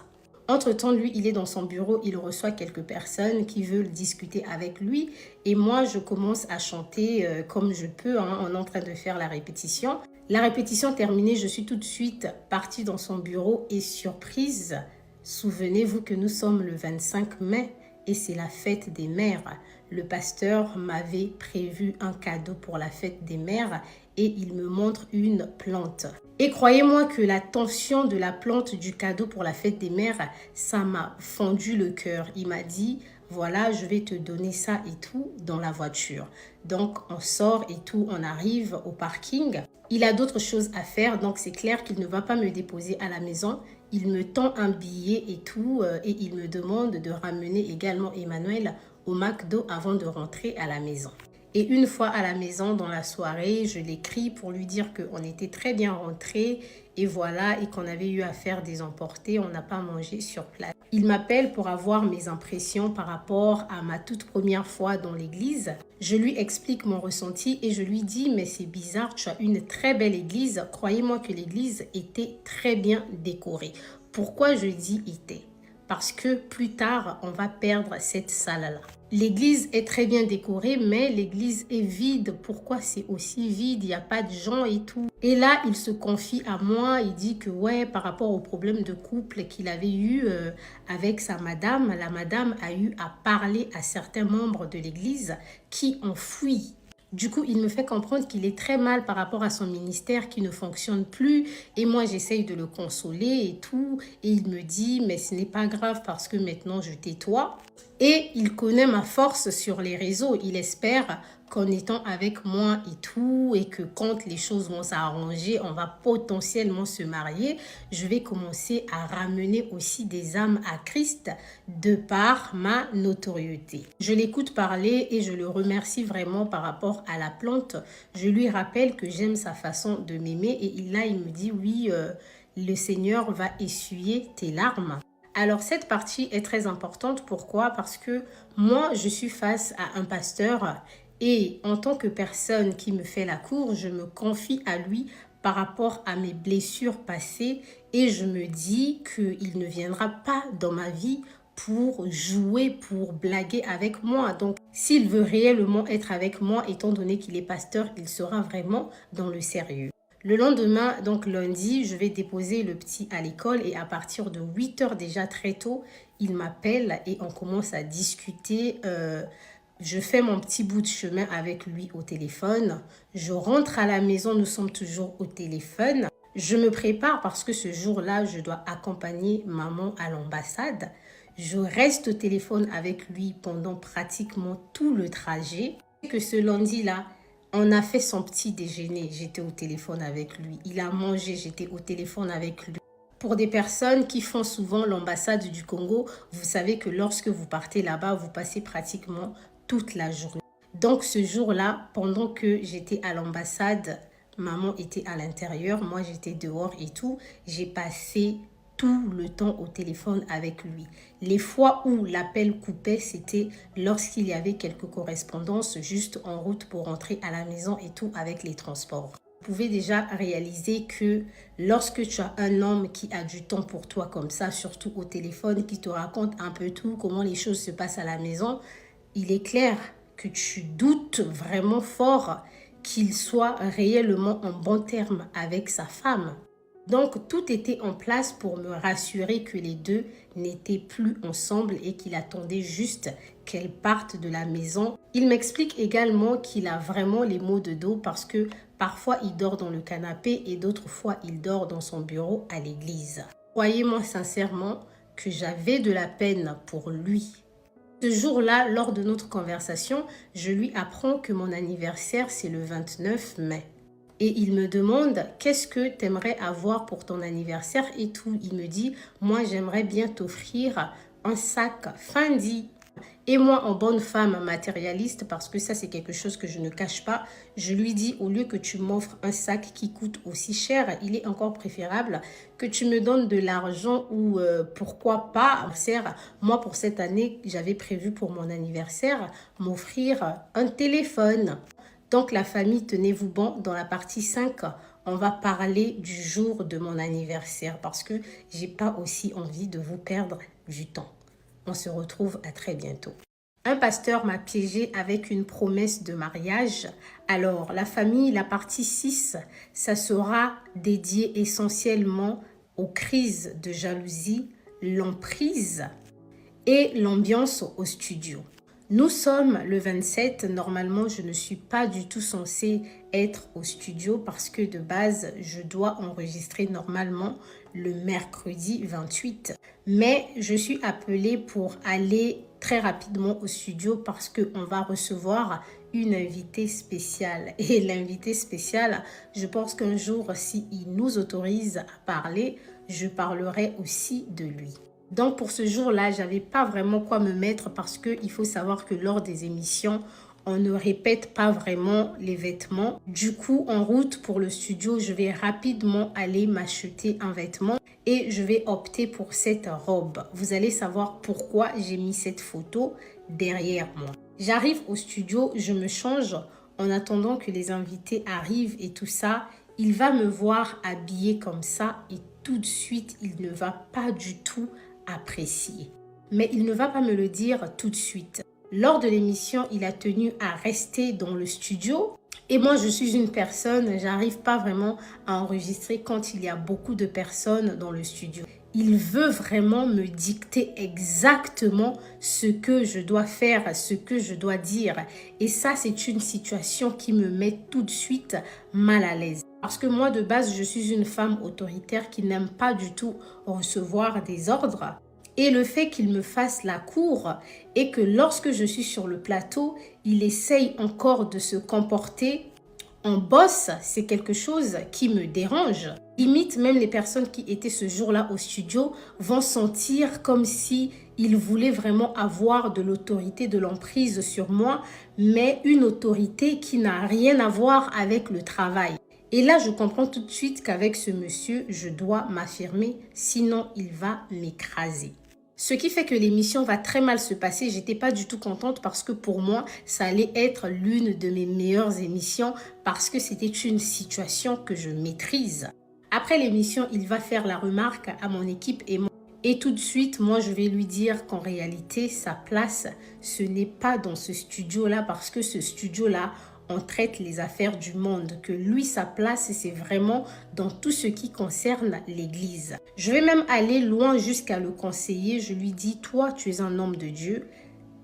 [SPEAKER 1] Entre-temps, lui, il est dans son bureau, il reçoit quelques personnes qui veulent discuter avec lui. Et moi, je commence à chanter comme je peux, hein, en train de faire la répétition. La répétition terminée, je suis tout de suite partie dans son bureau et surprise, souvenez-vous que nous sommes le 25 mai et c'est la fête des mères. Le pasteur m'avait prévu un cadeau pour la fête des mères et il me montre une plante. Et croyez-moi que la tension de la plante du cadeau pour la fête des mères, ça m'a fendu le cœur. Il m'a dit, voilà, je vais te donner ça et tout dans la voiture. Donc, on sort et tout, on arrive au parking. Il a d'autres choses à faire, donc c'est clair qu'il ne va pas me déposer à la maison. Il me tend un billet et tout, et il me demande de ramener également Emmanuel au McDo avant de rentrer à la maison. Et une fois à la maison, dans la soirée, je l'écris pour lui dire qu'on était très bien rentrés et voilà, et qu'on avait eu à faire des emportés, on n'a pas mangé sur place. Il m'appelle pour avoir mes impressions par rapport à ma toute première fois dans l'église. Je lui explique mon ressenti et je lui dis, mais c'est bizarre, tu as une très belle église. Croyez-moi que l'église était très bien décorée. Pourquoi je dis était? Parce que plus tard, on va perdre cette salle-là. L'église est très bien décorée, mais l'église est vide. Pourquoi c'est aussi vide? Il n'y a pas de gens et tout. Et là, il se confie à moi. Il dit que ouais, par rapport au problème de couple qu'il avait eu avec sa madame, la madame a eu à parler à certains membres de l'église qui ont fui. Du coup, il me fait comprendre qu'il est très mal par rapport à son ministère qui ne fonctionne plus. Et moi, j'essaye de le consoler et tout. Et il me dit, mais ce n'est pas grave parce que maintenant, je tais-toi. Et il connaît ma force sur les réseaux. Il espère qu'en étant avec moi et tout, et que quand les choses vont s'arranger, on va potentiellement se marier, je vais commencer à ramener aussi des âmes à Christ de par ma notoriété. Je l'écoute parler et je le remercie vraiment par rapport à la plante. Je lui rappelle que j'aime sa façon de m'aimer et là, il me dit oui, le Seigneur va essuyer tes larmes. Alors, cette partie est très importante. Pourquoi? Parce que moi, je suis face à un pasteur et en tant que personne qui me fait la cour, je me confie à lui par rapport à mes blessures passées et je me dis qu'il ne viendra pas dans ma vie pour jouer, pour blaguer avec moi. Donc, s'il veut réellement être avec moi, étant donné qu'il est pasteur, il sera vraiment dans le sérieux. Le lendemain, donc lundi, je vais déposer le petit à l'école et à partir de 8 heures déjà très tôt, il m'appelle et on commence à discuter. Je fais mon petit bout de chemin avec lui au téléphone. Je rentre à la maison, nous sommes toujours au téléphone. Je me prépare parce que ce jour-là, je dois accompagner maman à l'ambassade. Je reste au téléphone avec lui pendant pratiquement tout le trajet. Que ce lundi-là, on a fait son petit déjeuner, j'étais au téléphone avec lui. Il a mangé, j'étais au téléphone avec lui. Pour des personnes qui font souvent l'ambassade du Congo, vous savez que lorsque vous partez là-bas, vous passez pratiquement toute la journée. Donc ce jour-là, pendant que j'étais à l'ambassade, maman était à l'intérieur, moi j'étais dehors et tout, j'ai passé tout le temps au téléphone avec lui. Les fois où l'appel coupait, c'était lorsqu'il y avait quelques correspondances juste en route pour rentrer à la maison et tout avec les transports. Vous pouvez déjà réaliser que lorsque tu as un homme qui a du temps pour toi comme ça, surtout au téléphone, qui te raconte un peu tout, comment les choses se passent à la maison, il est clair que tu doutes vraiment fort qu'il soit réellement en bon terme avec sa femme. Donc, tout était en place pour me rassurer que les deux n'étaient plus ensemble et qu'il attendait juste qu'elle parte de la maison. Il m'explique également qu'il a vraiment les maux de dos parce que parfois il dort dans le canapé et d'autres fois il dort dans son bureau à l'église. Croyez-moi sincèrement que j'avais de la peine pour lui. Ce jour-là, lors de notre conversation, je lui apprends que mon anniversaire, c'est le 29 mai. Et il me demande, qu'est-ce que tu aimerais avoir pour ton anniversaire et tout. Il me dit, moi j'aimerais bien t'offrir un sac Fendi. Et moi, en bonne femme matérialiste, parce que ça c'est quelque chose que je ne cache pas, je lui dis, au lieu que tu m'offres un sac qui coûte aussi cher, il est encore préférable que tu me donnes de l'argent ou pourquoi pas, moi pour cette année, j'avais prévu pour mon anniversaire m'offrir un téléphone. Donc la famille, tenez-vous bon, dans la partie 5, on va parler du jour de mon anniversaire parce que j'ai pas aussi envie de vous perdre du temps. On se retrouve à très bientôt. Un pasteur m'a piégé avec une promesse de mariage. Alors, la famille, la partie 6, ça sera dédié essentiellement aux crises de jalousie, l'emprise et l'ambiance au studio. Nous sommes le 27. Normalement, je ne suis pas du tout censée être au studio parce que de base, je dois enregistrer normalement le mercredi 28. Mais je suis appelée pour aller très rapidement au studio parce qu'on va recevoir une invitée spéciale. Et l'invité spéciale, je pense qu'un jour, s'il nous autorise à parler, je parlerai aussi de lui. Donc pour ce jour-là, j'avais pas vraiment quoi me mettre parce qu'il faut savoir que lors des émissions, on ne répète pas vraiment les vêtements. Du coup, en route pour le studio, je vais rapidement aller m'acheter un vêtement et je vais opter pour cette robe. Vous allez savoir pourquoi j'ai mis cette photo derrière moi. J'arrive au studio, je me change en attendant que les invités arrivent et tout ça. Il va me voir habillée comme ça et tout de suite, il ne va pas du tout apprécié. Mais il ne va pas me le dire tout de suite. Lors de l'émission, il a tenu à rester dans le studio. Et moi, je suis une personne, j'arrive pas vraiment à enregistrer quand il y a beaucoup de personnes dans le studio. Il veut vraiment me dicter exactement ce que je dois faire, ce que je dois dire. Et ça, c'est une situation qui me met tout de suite mal à l'aise. Parce que moi, de base, je suis une femme autoritaire qui n'aime pas du tout recevoir des ordres. Et le fait qu'il me fasse la cour et que lorsque je suis sur le plateau, il essaye encore de se comporter en boss, c'est quelque chose qui me dérange. Limite, même les personnes qui étaient ce jour-là au studio vont sentir comme si ils voulaient vraiment avoir de l'autorité, de l'emprise sur moi, mais une autorité qui n'a rien à voir avec le travail. Et là, je comprends tout de suite qu'avec ce monsieur, je dois m'affirmer, sinon il va m'écraser. Ce qui fait que l'émission va très mal se passer. J'étais pas du tout contente parce que pour moi, ça allait être l'une de mes meilleures émissions parce que c'était une situation que je maîtrise. Après l'émission, il va faire la remarque à mon équipe et moi. Et tout de suite, moi, je vais lui dire qu'en réalité, sa place, ce n'est pas dans ce studio-là parce que ce studio-là, on traite les affaires du monde, que lui, sa place, c'est vraiment dans tout ce qui concerne l'église. Je vais même aller loin jusqu'à le conseiller. Je lui dis, toi, tu es un homme de Dieu,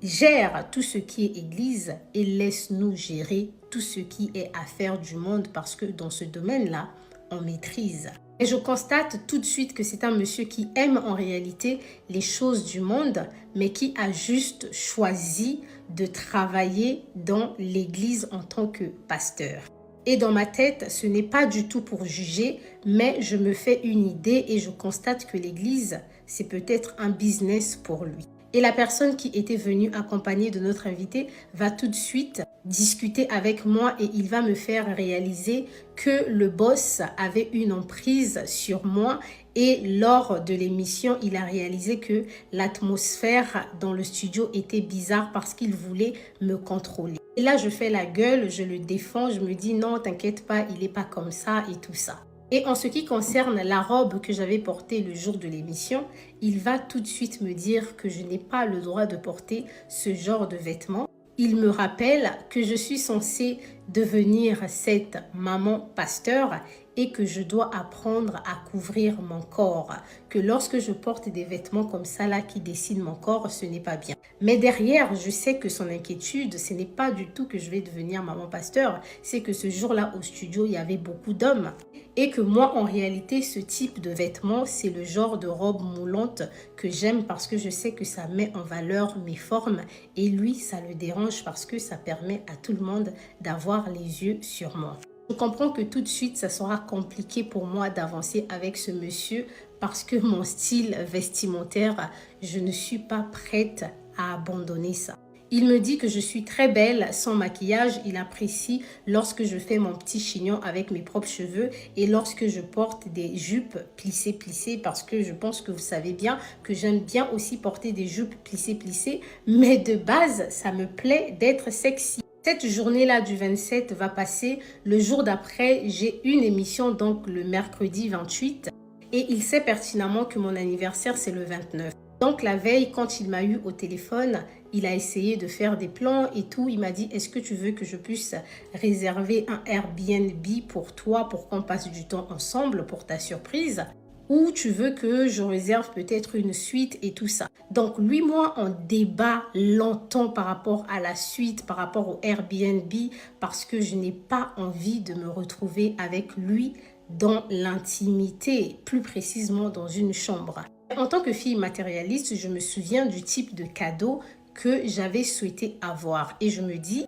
[SPEAKER 1] gère tout ce qui est église et laisse-nous gérer tout ce qui est affaires du monde parce que dans ce domaine-là, on maîtrise. Et je constate tout de suite que c'est un monsieur qui aime en réalité les choses du monde, mais qui a juste choisi de travailler dans l'église en tant que pasteur. Et dans ma tête, ce n'est pas du tout pour juger, mais je me fais une idée et je constate que l'église, c'est peut-être un business pour lui. Et la personne qui était venue accompagner de notre invité va tout de suite discuter avec moi et il va me faire réaliser que le boss avait une emprise sur moi. Et lors de l'émission, il a réalisé que l'atmosphère dans le studio était bizarre parce qu'il voulait me contrôler. Et là, je fais la gueule, je le défends, je me dis non, t'inquiète pas, il n'est pas comme ça et tout ça. Et en ce qui concerne la robe que j'avais portée le jour de l'émission, il va tout de suite me dire que je n'ai pas le droit de porter ce genre de vêtements. Il me rappelle que je suis censée devenir cette maman pasteur et que je dois apprendre à couvrir mon corps. Que lorsque je porte des vêtements comme ça là qui dessinent mon corps, ce n'est pas bien. Mais derrière, je sais que son inquiétude, ce n'est pas du tout que je vais devenir maman pasteur. C'est que ce jour-là au studio, il y avait beaucoup d'hommes. Et que moi, en réalité, ce type de vêtements, c'est le genre de robe moulante que j'aime parce que je sais que ça met en valeur mes formes. Et lui, ça le dérange parce que ça permet à tout le monde d'avoir les yeux sur moi. Je comprends que tout de suite, ça sera compliqué pour moi d'avancer avec ce monsieur parce que mon style vestimentaire, je ne suis pas prête à abandonner ça. Il me dit que je suis très belle sans maquillage. Il apprécie lorsque je fais mon petit chignon avec mes propres cheveux et lorsque je porte des jupes plissées parce que je pense que vous savez bien que j'aime bien aussi porter des jupes plissées. Mais de base, ça me plaît d'être sexy. Cette journée-là du 27 va passer. Le jour d'après, j'ai une émission, donc le mercredi 28. Et il sait pertinemment que mon anniversaire, c'est le 29. Donc la veille, quand il m'a eu au téléphone, il a essayé de faire des plans et tout. Il m'a dit, est-ce que tu veux que je puisse réserver un Airbnb pour toi, pour qu'on passe du temps ensemble pour ta surprise? Ou tu veux que je réserve peut-être une suite et tout ça. Donc lui, moi, on débat longtemps par rapport à la suite, par rapport au Airbnb, parce que je n'ai pas envie de me retrouver avec lui dans l'intimité, plus précisément dans une chambre. En tant que fille matérialiste, je me souviens du type de cadeau que j'avais souhaité avoir. Et je me dis,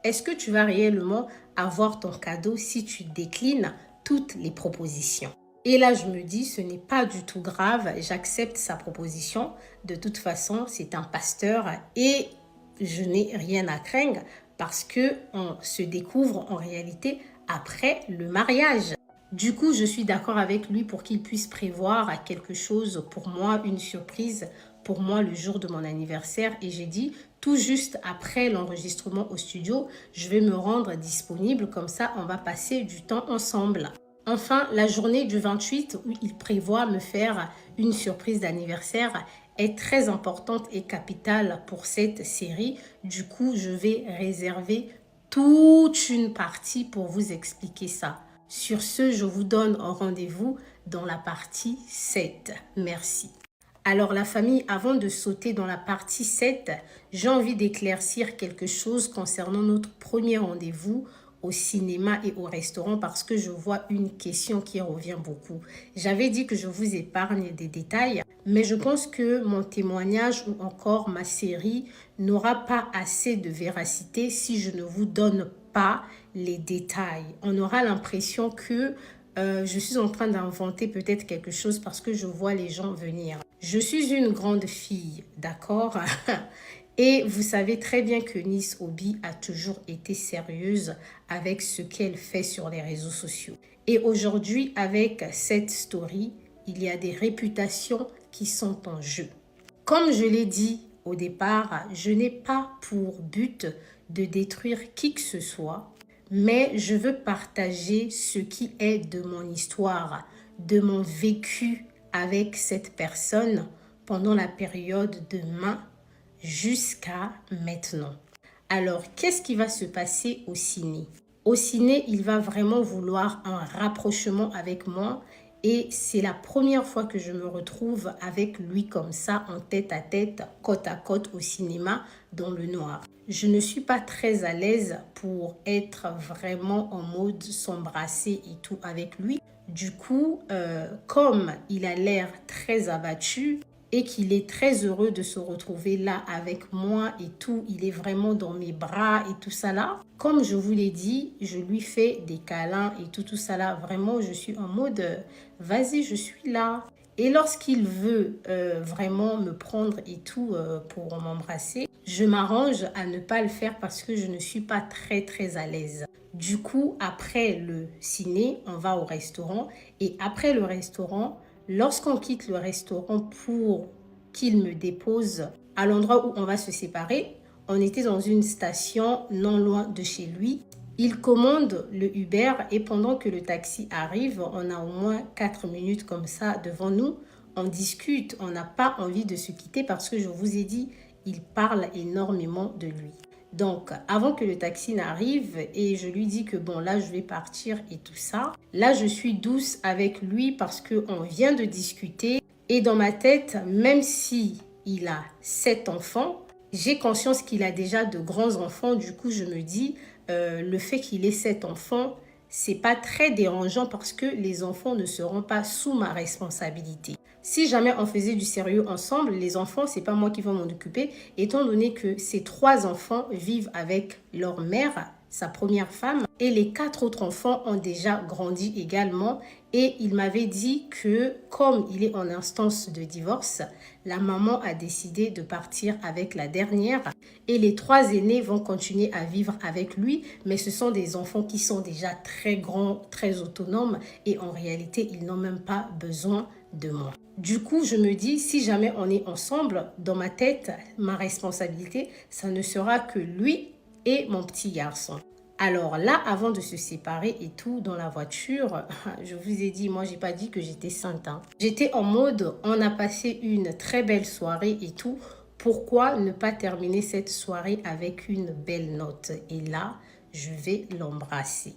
[SPEAKER 1] est-ce que tu vas réellement avoir ton cadeau si tu déclines toutes les propositions? Et là, je me dis, ce n'est pas du tout grave, j'accepte sa proposition. De toute façon, c'est un pasteur et je n'ai rien à craindre parce qu'on se découvre en réalité après le mariage. Du coup, je suis d'accord avec lui pour qu'il puisse prévoir quelque chose pour moi, une surprise pour moi le jour de mon anniversaire. Et j'ai dit, tout juste après l'enregistrement au studio, je vais me rendre disponible, comme ça on va passer du temps ensemble. Enfin, la journée du 28 où il prévoit me faire une surprise d'anniversaire est très importante et capitale pour cette série. Du coup, je vais réserver toute une partie pour vous expliquer ça. Sur ce, je vous donne un rendez-vous dans la partie 7. Merci. Alors la famille, avant de sauter dans la partie 7, j'ai envie d'éclaircir quelque chose concernant notre premier rendez-vous au cinéma et au restaurant parce que je vois une question qui revient beaucoup. J'avais dit que je vous épargne des détails, mais je pense que mon témoignage ou encore ma série n'aura pas assez de véracité si je ne vous donne pas les détails. On aura l'impression que je suis en train d'inventer peut-être quelque chose parce que je vois les gens venir. Je suis une grande fille, d'accord? Et vous savez très bien que Nice Obi a toujours été sérieuse avec ce qu'elle fait sur les réseaux sociaux. Et aujourd'hui, avec cette story, il y a des réputations qui sont en jeu. Comme je l'ai dit au départ, je n'ai pas pour but de détruire qui que ce soit, mais je veux partager ce qui est de mon histoire, de mon vécu avec cette personne pendant la période de mai jusqu'à maintenant. Alors, qu'est-ce qui va se passer au ciné? Au ciné, il va vraiment vouloir un rapprochement avec moi et c'est la première fois que je me retrouve avec lui comme ça, en tête à tête, côte à côte au cinéma, dans le noir. Je ne suis pas très à l'aise pour être vraiment en mode s'embrasser et tout avec lui. Du coup, comme il a l'air très abattu, et qu'il est très heureux de se retrouver là avec moi et tout. Il est vraiment dans mes bras et tout ça là. Comme je vous l'ai dit, je lui fais des câlins et tout ça là. Vraiment, je suis en mode, vas-y, je suis là. Et lorsqu'il veut vraiment me prendre et tout pour m'embrasser, je m'arrange à ne pas le faire parce que je ne suis pas très à l'aise. Du coup, après le ciné, on va au restaurant. Et après le restaurant, lorsqu'on quitte le restaurant pour qu'il me dépose à l'endroit où on va se séparer, on était dans une station non loin de chez lui. Il commande le Uber et pendant que le taxi arrive, on a au moins 4 minutes comme ça devant nous. On discute, on n'a pas envie de se quitter parce que je vous ai dit, il parle énormément de lui. Donc, avant que le taxi n'arrive et je lui dis que bon, là, je vais partir et tout ça. Là, je suis douce avec lui parce qu'on vient de discuter. Et dans ma tête, même si il a 7 enfants, j'ai conscience qu'il a déjà de grands enfants. Du coup, je me dis, le fait qu'il ait 7 enfants, c'est pas très dérangeant parce que les enfants ne seront pas sous ma responsabilité. Si jamais on faisait du sérieux ensemble, les enfants, c'est pas moi qui vais m'en occuper, étant donné que ces 3 enfants vivent avec leur mère, sa première femme, et les 4 autres enfants ont déjà grandi également. Et il m'avait dit que comme il est en instance de divorce, la maman a décidé de partir avec la dernière et les 3 aînés vont continuer à vivre avec lui, mais ce sont des enfants qui sont déjà très grands, très autonomes et en réalité, ils n'ont même pas besoin de moi. Du coup, je me dis, si jamais on est ensemble, dans ma tête, ma responsabilité, ça ne sera que lui et mon petit garçon. Alors là, avant de se séparer et tout, dans la voiture, je vous ai dit, moi, j'ai pas dit que j'étais sainte, hein. J'étais en mode, on a passé une très belle soirée et tout. Pourquoi ne pas terminer cette soirée avec une belle note? Et là, je vais l'embrasser.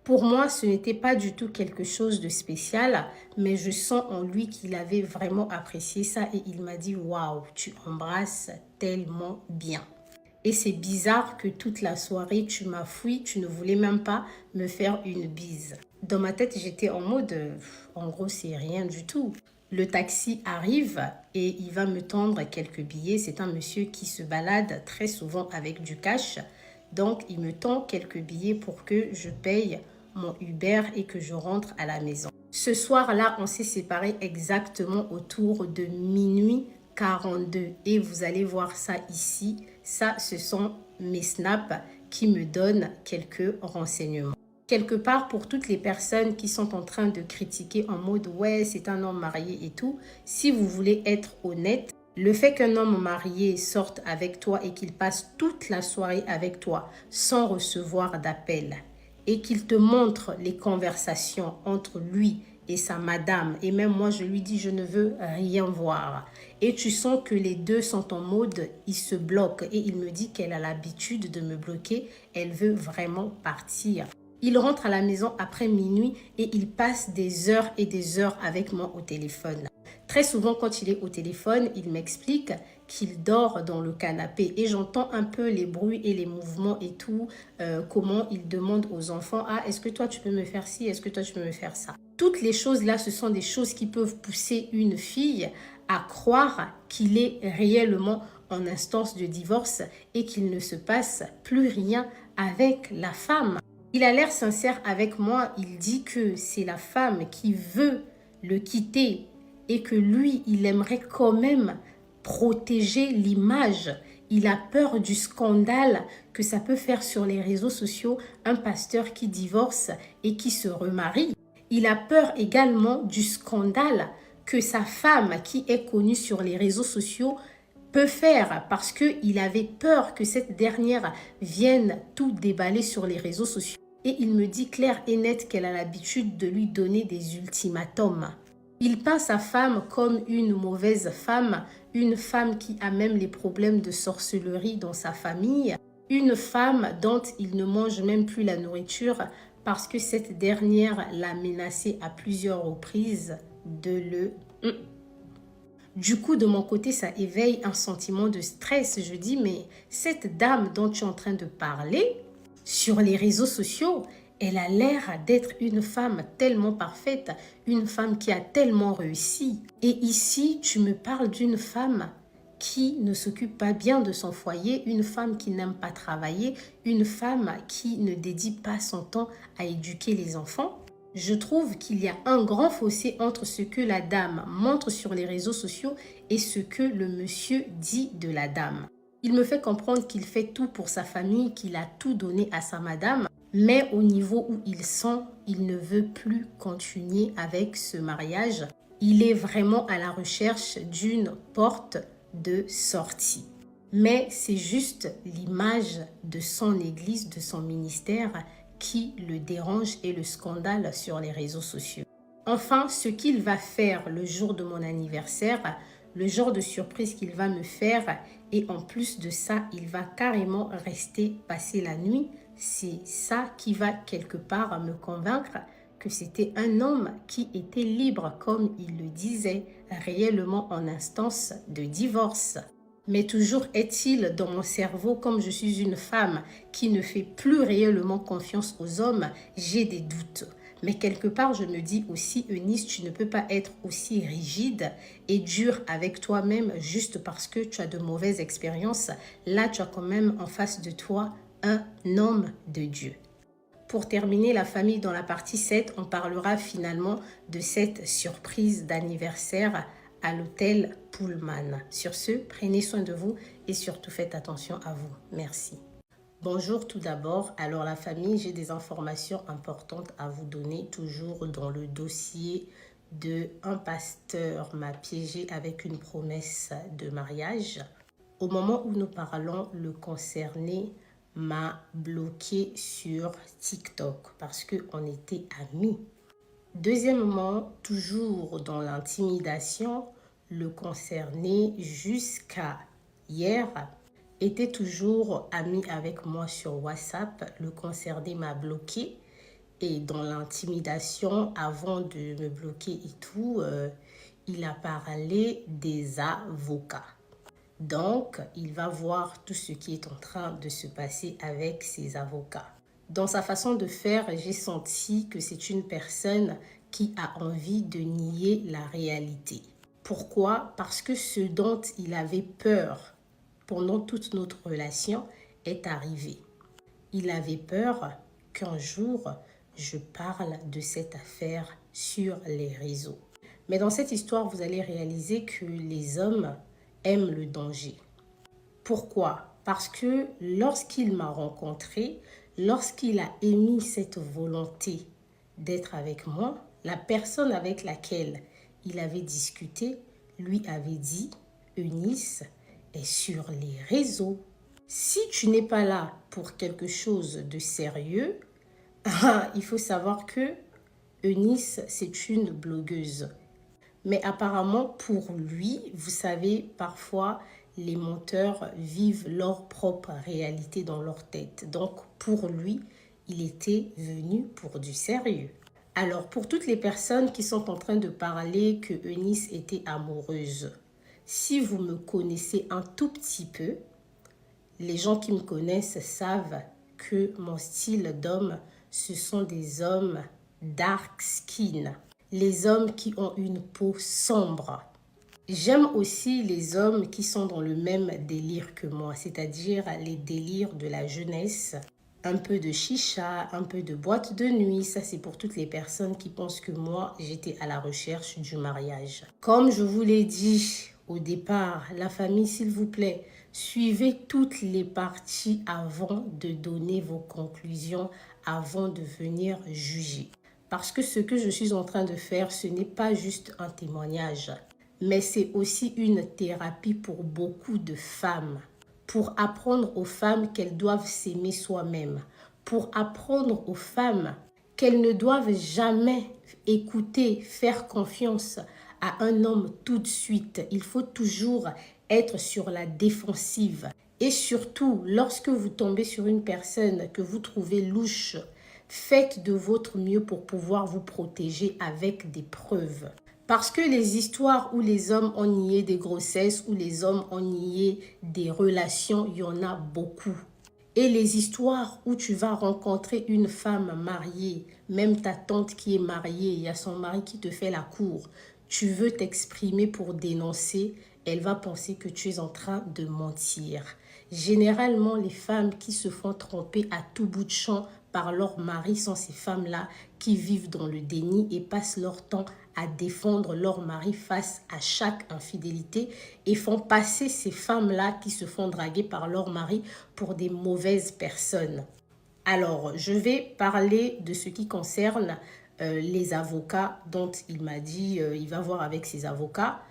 [SPEAKER 1] Pour moi, ce n'était pas du tout quelque chose de spécial, mais je sens en lui qu'il avait vraiment apprécié ça et il m'a dit, waouh, tu embrasses tellement bien. Et c'est bizarre que toute la soirée, tu m'as fui, tu ne voulais même pas me faire une bise. Dans ma tête, j'étais en mode, en gros, c'est rien du tout. Le taxi arrive et il va me tendre quelques billets. C'est un monsieur qui se balade très souvent avec du cash. Donc, il me tend quelques billets pour que je paye mon Uber et que je rentre à la maison. Ce soir-là, on s'est séparés exactement autour de minuit 42 et vous allez voir ça ici. Ça, ce sont mes snaps qui me donnent quelques renseignements. Quelque part, pour toutes les personnes qui sont en train de critiquer en mode « ouais, c'est un homme marié et tout », si vous voulez être honnête, le fait qu'un homme marié sorte avec toi et qu'il passe toute la soirée avec toi sans recevoir d'appel et qu'il te montre les conversations entre lui et sa madame, et même moi je lui dis je ne veux rien voir, et tu sens que les deux sont en mode, ils se bloquent, et il me dit qu'elle a l'habitude de me bloquer, elle veut vraiment partir. Il rentre à la maison après minuit et il passe des heures et des heures avec moi au téléphone. Très souvent, quand il est au téléphone, il m'explique qu'il dort dans le canapé et j'entends un peu les bruits et les mouvements et tout, comment il demande aux enfants « Ah, est-ce que toi tu peux me faire ci? Est-ce que toi tu peux me faire ça ?» Toutes les choses là, ce sont des choses qui peuvent pousser une fille à croire qu'il est réellement en instance de divorce et qu'il ne se passe plus rien avec la femme. Il a l'air sincère avec moi, il dit que c'est la femme qui veut le quitter et que lui, il aimerait quand même protéger l'image. Il a peur du scandale que ça peut faire sur les réseaux sociaux, un pasteur qui divorce et qui se remarie. Il a peur également du scandale que sa femme, qui est connue sur les réseaux sociaux, peut faire parce qu'il avait peur que cette dernière vienne tout déballer sur les réseaux sociaux. Et il me dit clair et net qu'elle a l'habitude de lui donner des ultimatums. Il peint sa femme comme une mauvaise femme, une femme qui a même les problèmes de sorcellerie dans sa famille, une femme dont il ne mange même plus la nourriture parce que cette dernière l'a menacé à plusieurs reprises de le... Du coup, de mon côté, ça éveille un sentiment de stress. Je dis, mais cette dame dont tu es en train de parler sur les réseaux sociaux, elle a l'air d'être une femme tellement parfaite, une femme qui a tellement réussi. Et ici, tu me parles d'une femme qui ne s'occupe pas bien de son foyer, une femme qui n'aime pas travailler, une femme qui ne dédie pas son temps à éduquer les enfants. Je trouve qu'il y a un grand fossé entre ce que la dame montre sur les réseaux sociaux et ce que le monsieur dit de la dame. Il me fait comprendre qu'il fait tout pour sa famille, qu'il a tout donné à sa madame, mais au niveau où il sent, il ne veut plus continuer avec ce mariage. Il est vraiment à la recherche d'une porte de sortie. Mais c'est juste l'image de son église, de son ministère qui le dérange et le scandale sur les réseaux sociaux. Enfin, ce qu'il va faire le jour de mon anniversaire, le genre de surprise qu'il va me faire, et en plus de ça, il va carrément rester passer la nuit. C'est ça qui va quelque part me convaincre que c'était un homme qui était libre, comme il le disait, réellement en instance de divorce. Mais toujours est-il dans mon cerveau, comme je suis une femme qui ne fait plus réellement confiance aux hommes, j'ai des doutes. Mais quelque part, je me dis aussi, Eunice, tu ne peux pas être aussi rigide et dur avec toi-même juste parce que tu as de mauvaises expériences. Là, tu as quand même en face de toi un homme de Dieu. Pour terminer la famille dans la partie 7, on parlera finalement de cette surprise d'anniversaire à l'hôtel Pullman. Sur ce, prenez soin de vous et surtout faites attention à vous. Merci. Bonjour tout d'abord. Alors la famille, j'ai des informations importantes à vous donner, toujours dans le dossier de un pasteur m'a piégé avec une promesse de mariage. Au moment où nous parlons, le concerné m'a bloqué sur TikTok parce qu'on était amis. Deuxièmement, toujours dans l'intimidation, le concerné jusqu'à hier était toujours ami avec moi sur WhatsApp. Le concerné m'a bloqué et dans l'intimidation, avant de me bloquer et tout, il a parlé des avocats. Donc, il va voir tout ce qui est en train de se passer avec ses avocats. Dans sa façon de faire, j'ai senti que c'est une personne qui a envie de nier la réalité. Pourquoi? Parce que ce dont il avait peur pendant toute notre relation est arrivé. Il avait peur qu'un jour, je parle de cette affaire sur les réseaux. Mais dans cette histoire, vous allez réaliser que les hommes aiment le danger. Pourquoi? Parce que lorsqu'il m'a rencontré, lorsqu'il a émis cette volonté d'être avec moi, la personne avec laquelle il avait discuté lui avait dit « Eunice est sur les réseaux. Si tu n'es pas là pour quelque chose de sérieux, il faut savoir que Eunice, c'est une blogueuse. » Mais apparemment, pour lui, vous savez, parfois, les menteurs vivent leur propre réalité dans leur tête. Donc, pour lui, il était venu pour du sérieux. Alors, pour toutes les personnes qui sont en train de parler que Eunice était amoureuse, si vous me connaissez un tout petit peu, les gens qui me connaissent savent que mon style d'homme, ce sont des hommes dark skin. Les hommes qui ont une peau sombre. J'aime aussi les hommes qui sont dans le même délire que moi, c'est-à-dire les délires de la jeunesse. Un peu de chicha, un peu de boîte de nuit, ça c'est pour toutes les personnes qui pensent que moi, j'étais à la recherche du mariage. Comme je vous l'ai dit au départ, la famille, s'il vous plaît, suivez toutes les parties avant de donner vos conclusions, avant de venir juger. Parce que ce que je suis en train de faire, ce n'est pas juste un témoignage, mais c'est aussi une thérapie pour beaucoup de femmes. Pour apprendre aux femmes qu'elles doivent s'aimer soi-même. Pour apprendre aux femmes qu'elles ne doivent jamais écouter, faire confiance à un homme tout de suite. Il faut toujours être sur la défensive. Et surtout, lorsque vous tombez sur une personne que vous trouvez louche, faites de votre mieux pour pouvoir vous protéger avec des preuves. Parce que les histoires où les hommes ont nié des grossesses, où les hommes ont nié des relations, il y en a beaucoup. Et les histoires où tu vas rencontrer une femme mariée, même ta tante qui est mariée, il y a son mari qui te fait la cour, tu veux t'exprimer pour dénoncer, elle va penser que tu es en train de mentir. Généralement, les femmes qui se font tromper à tout bout de champ par leur mari sont ces femmes-là qui vivent dans le déni et passent leur temps à défendre leur mari face à chaque infidélité et font passer ces femmes-là qui se font draguer par leur mari pour des mauvaises personnes. Alors, je vais parler de ce qui concerne les avocats dont il m'a dit il va voir avec ses avocats.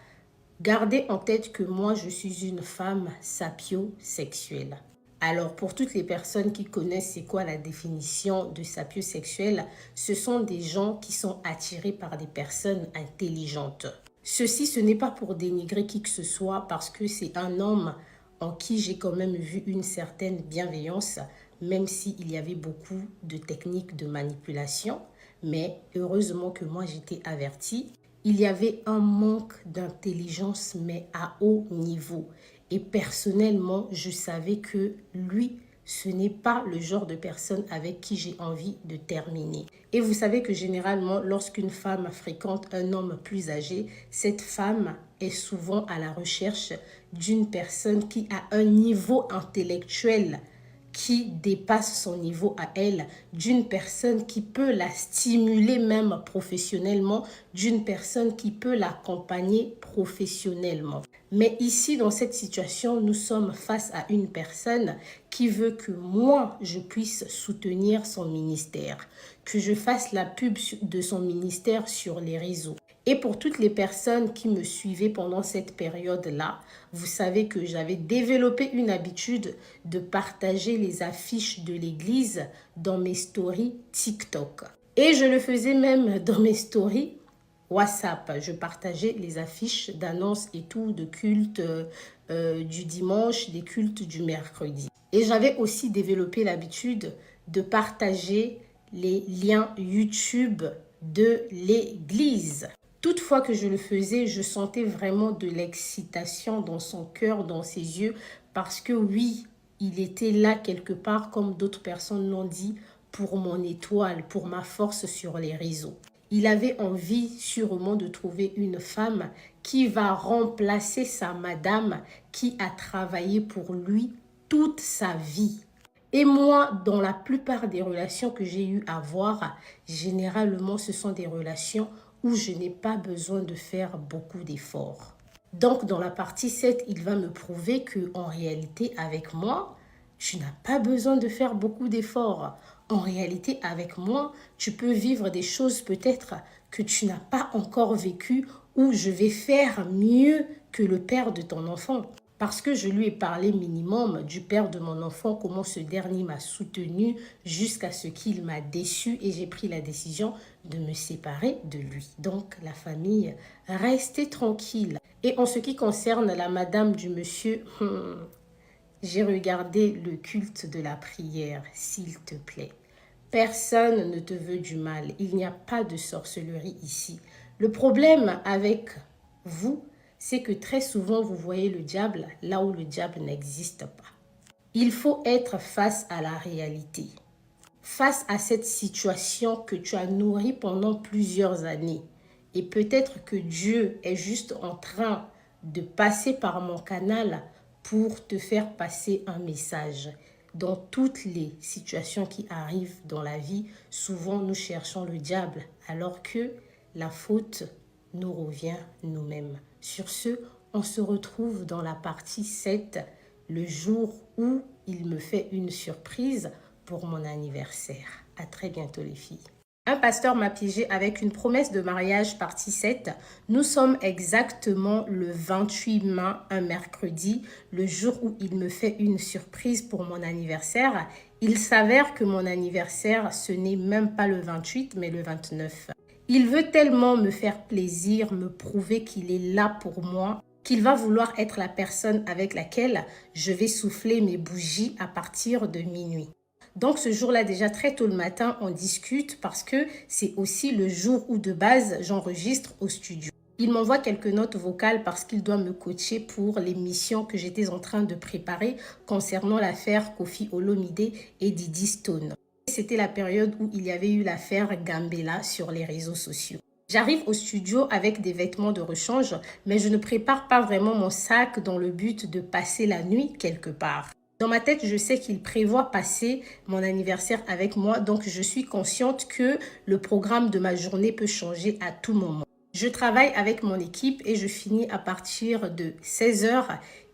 [SPEAKER 1] Gardez en tête que moi, je suis une femme sapiosexuelle. Alors, pour toutes les personnes qui connaissent c'est quoi la définition de sapiosexuel, ce sont des gens qui sont attirés par des personnes intelligentes. Ceci, ce n'est pas pour dénigrer qui que ce soit parce que c'est un homme en qui j'ai quand même vu une certaine bienveillance, même s'il y avait beaucoup de techniques de manipulation. Mais heureusement que moi, j'étais avertie. Il y avait un manque d'intelligence, mais à haut niveau. Et personnellement, je savais que lui, ce n'est pas le genre de personne avec qui j'ai envie de terminer. Et vous savez que généralement, lorsqu'une femme fréquente un homme plus âgé, cette femme est souvent à la recherche d'une personne qui a un niveau intellectuel qui dépasse son niveau à elle, d'une personne qui peut la stimuler même professionnellement, d'une personne qui peut l'accompagner professionnellement. Mais ici, dans cette situation, nous sommes face à une personne qui veut que moi, je puisse soutenir son ministère, que je fasse la pub de son ministère sur les réseaux. Et pour toutes les personnes qui me suivaient pendant cette période-là, vous savez que j'avais développé une habitude de partager les affiches de l'église dans mes stories TikTok. Et je le faisais même dans mes stories WhatsApp. Je partageais les affiches d'annonces et tout, de cultes du dimanche, des cultes du mercredi. Et j'avais aussi développé l'habitude de partager les liens YouTube de l'église. Toutefois que je le faisais, je sentais vraiment de l'excitation dans son cœur, dans ses yeux, parce que oui, il était là quelque part, comme d'autres personnes l'ont dit, pour mon étoile, pour ma force sur les réseaux. Il avait envie sûrement de trouver une femme qui va remplacer sa madame qui a travaillé pour lui toute sa vie. Et moi, dans la plupart des relations que j'ai eu à voir, généralement, ce sont des relations où je n'ai pas besoin de faire beaucoup d'efforts. Donc, dans la partie 7, il va me prouver qu'en réalité, avec moi, tu n'as pas besoin de faire beaucoup d'efforts. En réalité, avec moi, tu peux vivre des choses peut-être que tu n'as pas encore vécues ou je vais faire mieux que le père de ton enfant. Parce que je lui ai parlé minimum du père de mon enfant, comment ce dernier m'a soutenu jusqu'à ce qu'il m'a déçu et j'ai pris la décision de me séparer de lui. Donc la famille restait tranquille. Et en ce qui concerne la madame du monsieur, j'ai regardé le culte de la prière, s'il te plaît. Personne ne te veut du mal. Il n'y a pas de sorcellerie ici. Le problème avec vous, c'est que très souvent, vous voyez le diable là où le diable n'existe pas. Il faut être face à la réalité. Face à cette situation que tu as nourrie pendant plusieurs années. Et peut-être que Dieu est juste en train de passer par mon canal pour te faire passer un message. Dans toutes les situations qui arrivent dans la vie, souvent nous cherchons le diable alors que la faute nous revient nous-mêmes. Sur ce, on se retrouve dans la partie 7, le jour où il me fait une surprise pour mon anniversaire. À très bientôt les filles. Un pasteur m'a piégé avec une promesse de mariage partie 7. Nous sommes exactement le 28 mai, un mercredi, le jour où il me fait une surprise pour mon anniversaire. Il s'avère que mon anniversaire, ce n'est même pas le 28, mais le 29. Il veut tellement me faire plaisir, me prouver qu'il est là pour moi, qu'il va vouloir être la personne avec laquelle je vais souffler mes bougies à partir de minuit. Donc ce jour-là, déjà très tôt le matin, on discute parce que c'est aussi le jour où de base, j'enregistre au studio. Il m'envoie quelques notes vocales parce qu'il doit me coacher pour l'émission que j'étais en train de préparer concernant l'affaire Koffi Olomide et Diddy Stone. C'était la période où il y avait eu l'affaire Gambella sur les réseaux sociaux. J'arrive au studio avec des vêtements de rechange, mais je ne prépare pas vraiment mon sac dans le but de passer la nuit quelque part. Dans ma tête, je sais qu'il prévoit passer mon anniversaire avec moi, donc je suis consciente que le programme de ma journée peut changer à tout moment. Je travaille avec mon équipe et je finis à partir de 16 h.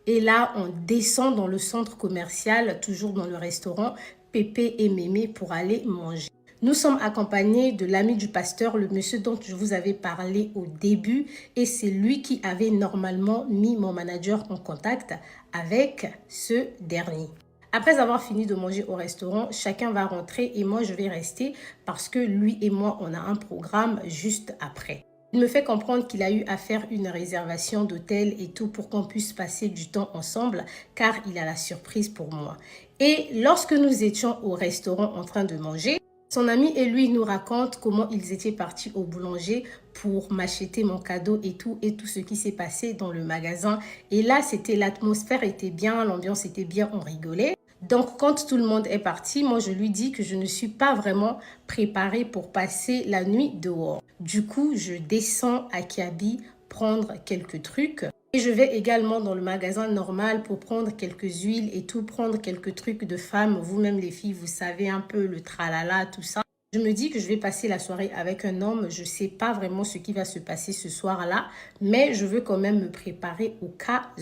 [SPEAKER 1] Et là, on descend dans le centre commercial, toujours dans le restaurant Pépé et Mémé pour aller manger. Nous sommes accompagnés de l'ami du pasteur, le monsieur dont je vous avais parlé au début, et c'est lui qui avait normalement mis mon manager en contact avec ce dernier. Après avoir fini de manger au restaurant, chacun va rentrer et moi je vais rester parce que lui et moi on a un programme juste après. Il me fait comprendre qu'il a eu à faire une réservation d'hôtel et tout pour qu'on puisse passer du temps ensemble car il a la surprise pour moi. Et lorsque nous étions au restaurant en train de manger, son ami et lui nous racontent comment ils étaient partis au boulanger pour m'acheter mon cadeau et tout ce qui s'est passé dans le magasin. Et là, l'atmosphère était bien, l'ambiance était bien, on rigolait. Donc, quand tout le monde est parti, moi, je lui dis que je ne suis pas vraiment préparée pour passer la nuit dehors. Du coup, je descends à Kiabi prendre quelques trucs. Et je vais également dans le magasin normal pour prendre quelques huiles et tout, prendre quelques trucs de femmes. Vous-même les filles, vous savez un peu le tralala, tout ça. Je me dis que je vais passer la soirée avec un homme. Je ne sais pas vraiment ce qui va se passer ce soir-là, mais je veux quand même me préparer au cas où.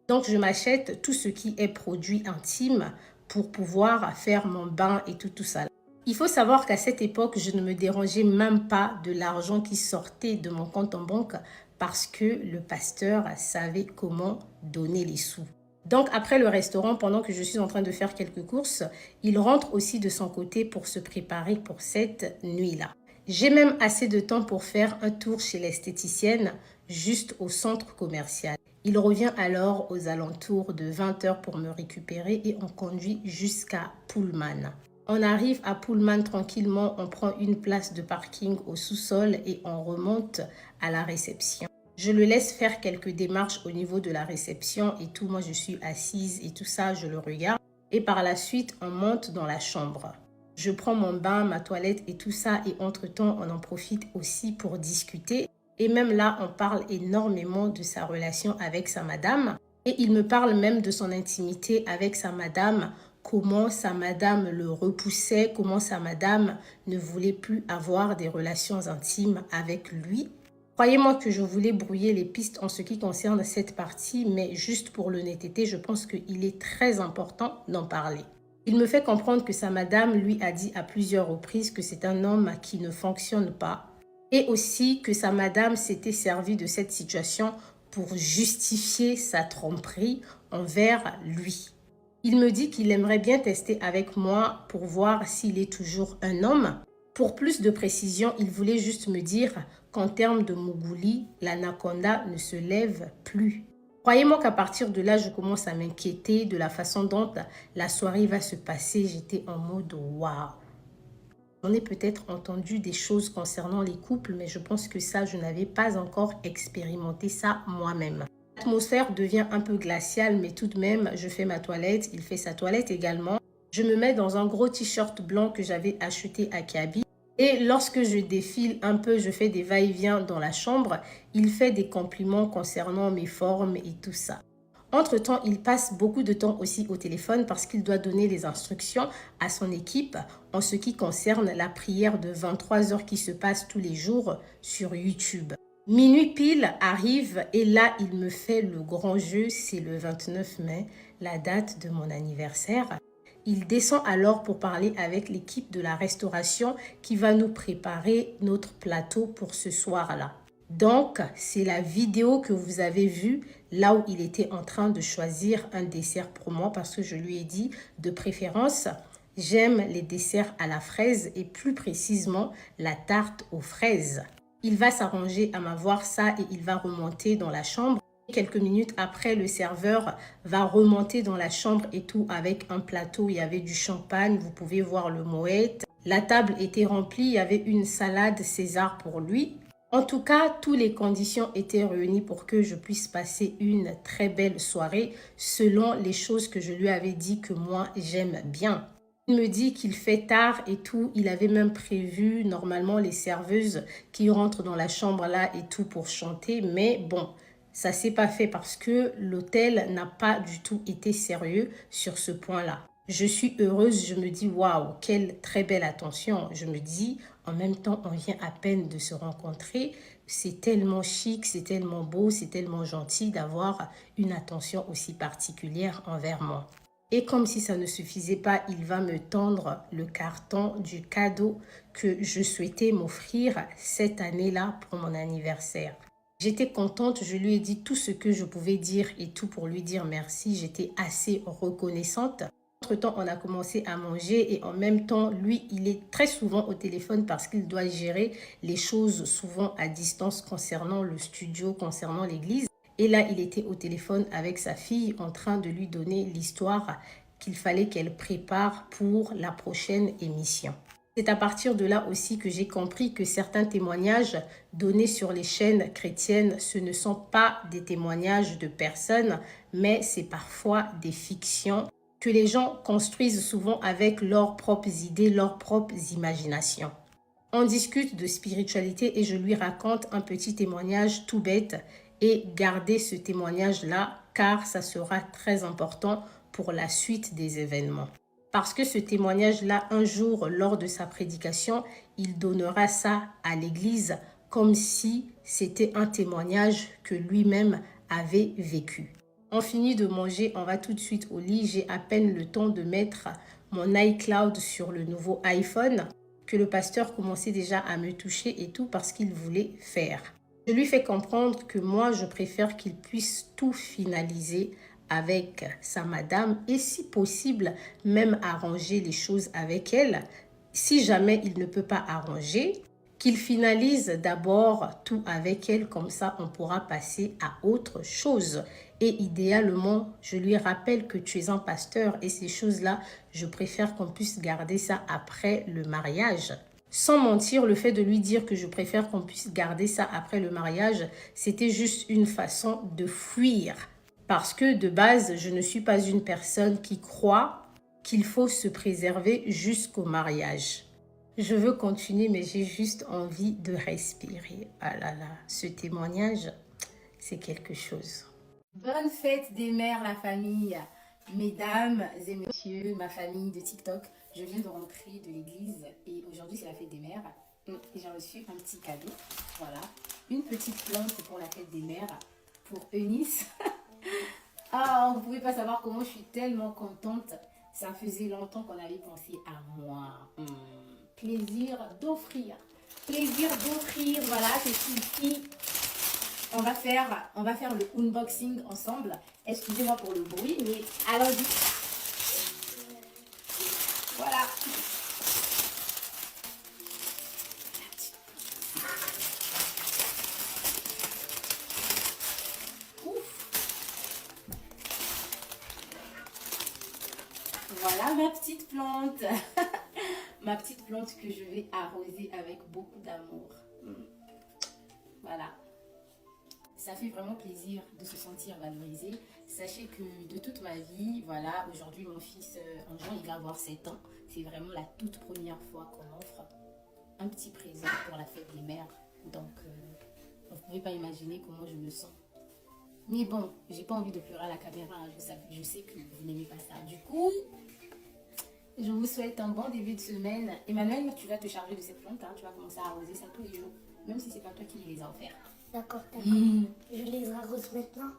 [SPEAKER 1] Donc, je m'achète tout ce qui est produit intime pour pouvoir faire mon bain et tout ça. Il faut savoir qu'à cette époque, je ne me dérangeais même pas de l'argent qui sortait de mon compte en banque parce que le pasteur savait comment donner les sous. Donc après le restaurant, pendant que je suis en train de faire quelques courses, il rentre aussi de son côté pour se préparer pour cette nuit-là. J'ai même assez de temps pour faire un tour chez l'esthéticienne juste au centre commercial. Il revient alors aux alentours de 20 heures pour me récupérer et on conduit jusqu'à Pullman. On arrive à Pullman tranquillement, on prend une place de parking au sous-sol et on remonte à la réception. Je le laisse faire quelques démarches au niveau de la réception et tout. Moi, je suis assise et tout ça, je le regarde. Et par la suite, on monte dans la chambre. Je prends mon bain, ma toilette et tout ça. Et entre-temps, on en profite aussi pour discuter. Et même là, on parle énormément de sa relation avec sa madame. Et il me parle même de son intimité avec sa madame, comment sa madame le repoussait, comment sa madame ne voulait plus avoir des relations intimes avec lui. Croyez-moi que je voulais brouiller les pistes en ce qui concerne cette partie, mais juste pour l'honnêteté, je pense qu'il est très important d'en parler. Il me fait comprendre que sa madame lui a dit à plusieurs reprises que c'est un homme qui ne fonctionne pas et aussi que sa madame s'était servie de cette situation pour justifier sa tromperie envers lui. Il me dit qu'il aimerait bien tester avec moi pour voir s'il est toujours un homme. Pour plus de précision, il voulait juste me dire qu'en termes de Mowgli, l'anaconda ne se lève plus. Croyez-moi qu'à partir de là, je commence à m'inquiéter de la façon dont la soirée va se passer. J'étais en mode waouh. On a peut-être entendu des choses concernant les couples, mais je pense que ça, je n'avais pas encore expérimenté ça moi-même. L'atmosphère devient un peu glaciale, mais tout de même, je fais ma toilette, il fait sa toilette également. Je me mets dans un gros t-shirt blanc que j'avais acheté à Kaby. Et lorsque je défile un peu, je fais des va-et-vient dans la chambre, il fait des compliments concernant mes formes et tout ça. Entre-temps, il passe beaucoup de temps aussi au téléphone parce qu'il doit donner les instructions à son équipe en ce qui concerne la prière de 23 heures qui se passe tous les jours sur YouTube. Minuit pile arrive et là, il me fait le grand jeu, c'est le 29 mai, la date de mon anniversaire. Il descend alors pour parler avec l'équipe de la restauration qui va nous préparer notre plateau pour ce soir-là. Donc, c'est la vidéo que vous avez vue là où il était en train de choisir un dessert pour moi parce que je lui ai dit de préférence, j'aime les desserts à la fraise et plus précisément la tarte aux fraises. Il va s'arranger à m'avoir ça et il va remonter dans la chambre. Quelques minutes après, le serveur va remonter dans la chambre et tout avec un plateau. Il y avait du champagne, vous pouvez voir le moët. La table était remplie, il y avait une salade César pour lui. En tout cas, toutes les conditions étaient réunies pour que je puisse passer une très belle soirée selon les choses que je lui avais dit que moi j'aime bien. Il me dit qu'il fait tard et tout. Il avait même prévu normalement les serveuses qui rentrent dans la chambre là et tout pour chanter. Mais bon, ça s'est pas fait parce que l'hôtel n'a pas du tout été sérieux sur ce point-là. Je suis heureuse, je me dis waouh, quelle très belle attention. Je me dis en même temps, on vient à peine de se rencontrer. C'est tellement chic, c'est tellement beau, c'est tellement gentil d'avoir une attention aussi particulière envers moi. Et comme si ça ne suffisait pas, il va me tendre le carton du cadeau que je souhaitais m'offrir cette année-là pour mon anniversaire. J'étais contente, je lui ai dit tout ce que je pouvais dire et tout pour lui dire merci. J'étais assez reconnaissante. Entre-temps, on a commencé à manger et en même temps, lui, il est très souvent au téléphone parce qu'il doit gérer les choses souvent à distance concernant le studio, concernant l'église. Et là, il était au téléphone avec sa fille en train de lui donner l'histoire qu'il fallait qu'elle prépare pour la prochaine émission. C'est à partir de là aussi que j'ai compris que certains témoignages donnés sur les chaînes chrétiennes, ce ne sont pas des témoignages de personnes, mais c'est parfois des fictions que les gens construisent souvent avec leurs propres idées, leurs propres imaginations. On discute de spiritualité et je lui raconte un petit témoignage tout bête et gardez ce témoignage-là car ça sera très important pour la suite des événements. Parce que ce témoignage-là, un jour, lors de sa prédication, il donnera ça à l'église comme si c'était un témoignage que lui-même avait vécu. On finit de manger, on va tout de suite au lit. J'ai à peine le temps de mettre mon iCloud sur le nouveau iPhone que le pasteur commençait déjà à me toucher et tout parce qu'il voulait faire. Je lui fais comprendre que moi, je préfère qu'il puisse tout finaliser avec sa madame et si possible, même arranger les choses avec elle. Si jamais il ne peut pas arranger, qu'il finalise d'abord tout avec elle, comme ça on pourra passer à autre chose. Et idéalement, je lui rappelle que tu es un pasteur et ces choses-là, je préfère qu'on puisse garder ça après le mariage. Sans mentir, le fait de lui dire que je préfère qu'on puisse garder ça après le mariage, c'était juste une façon de fuir. Parce que de base, je ne suis pas une personne qui croit qu'il faut se préserver jusqu'au mariage. Je veux continuer, mais j'ai juste envie de respirer. Ah là là, ce témoignage, c'est quelque chose. Bonne fête des mères, la famille. Mesdames et messieurs, ma famille de TikTok, je viens de rentrer de l'église et aujourd'hui c'est la fête des mères. Et j'ai reçu un petit cadeau. Voilà, une petite plante pour la fête des mères pour Eunice. Ah, vous ne pouvez pas savoir comment je suis tellement contente. Ça faisait longtemps qu'on avait pensé à moi. Plaisir d'offrir. Plaisir d'offrir. Voilà, c'est ici. On va faire le unboxing ensemble. Excusez-moi pour le bruit, mais allons-y. Voilà. Voilà ma petite plante. Ma petite plante que je vais arroser avec beaucoup d'amour. Voilà. Ça fait vraiment plaisir de se sentir valorisé. Sachez que de toute ma vie, voilà, aujourd'hui mon fils, en juin, il va avoir 7 ans. C'est vraiment la toute première fois qu'on offre un petit présent pour la fête des mères. Donc, vous ne pouvez pas imaginer comment je me sens. Mais bon, j'ai pas envie de pleurer à la caméra. Je sais que vous n'aimez pas ça. Du coup, je vous souhaite un bon début de semaine. Emmanuel, tu vas te charger de cette plante. Hein. Tu vas commencer à arroser ça tous les jours. Même si c'est pas toi qui les as offerts.
[SPEAKER 2] D'accord. Je les arrose maintenant.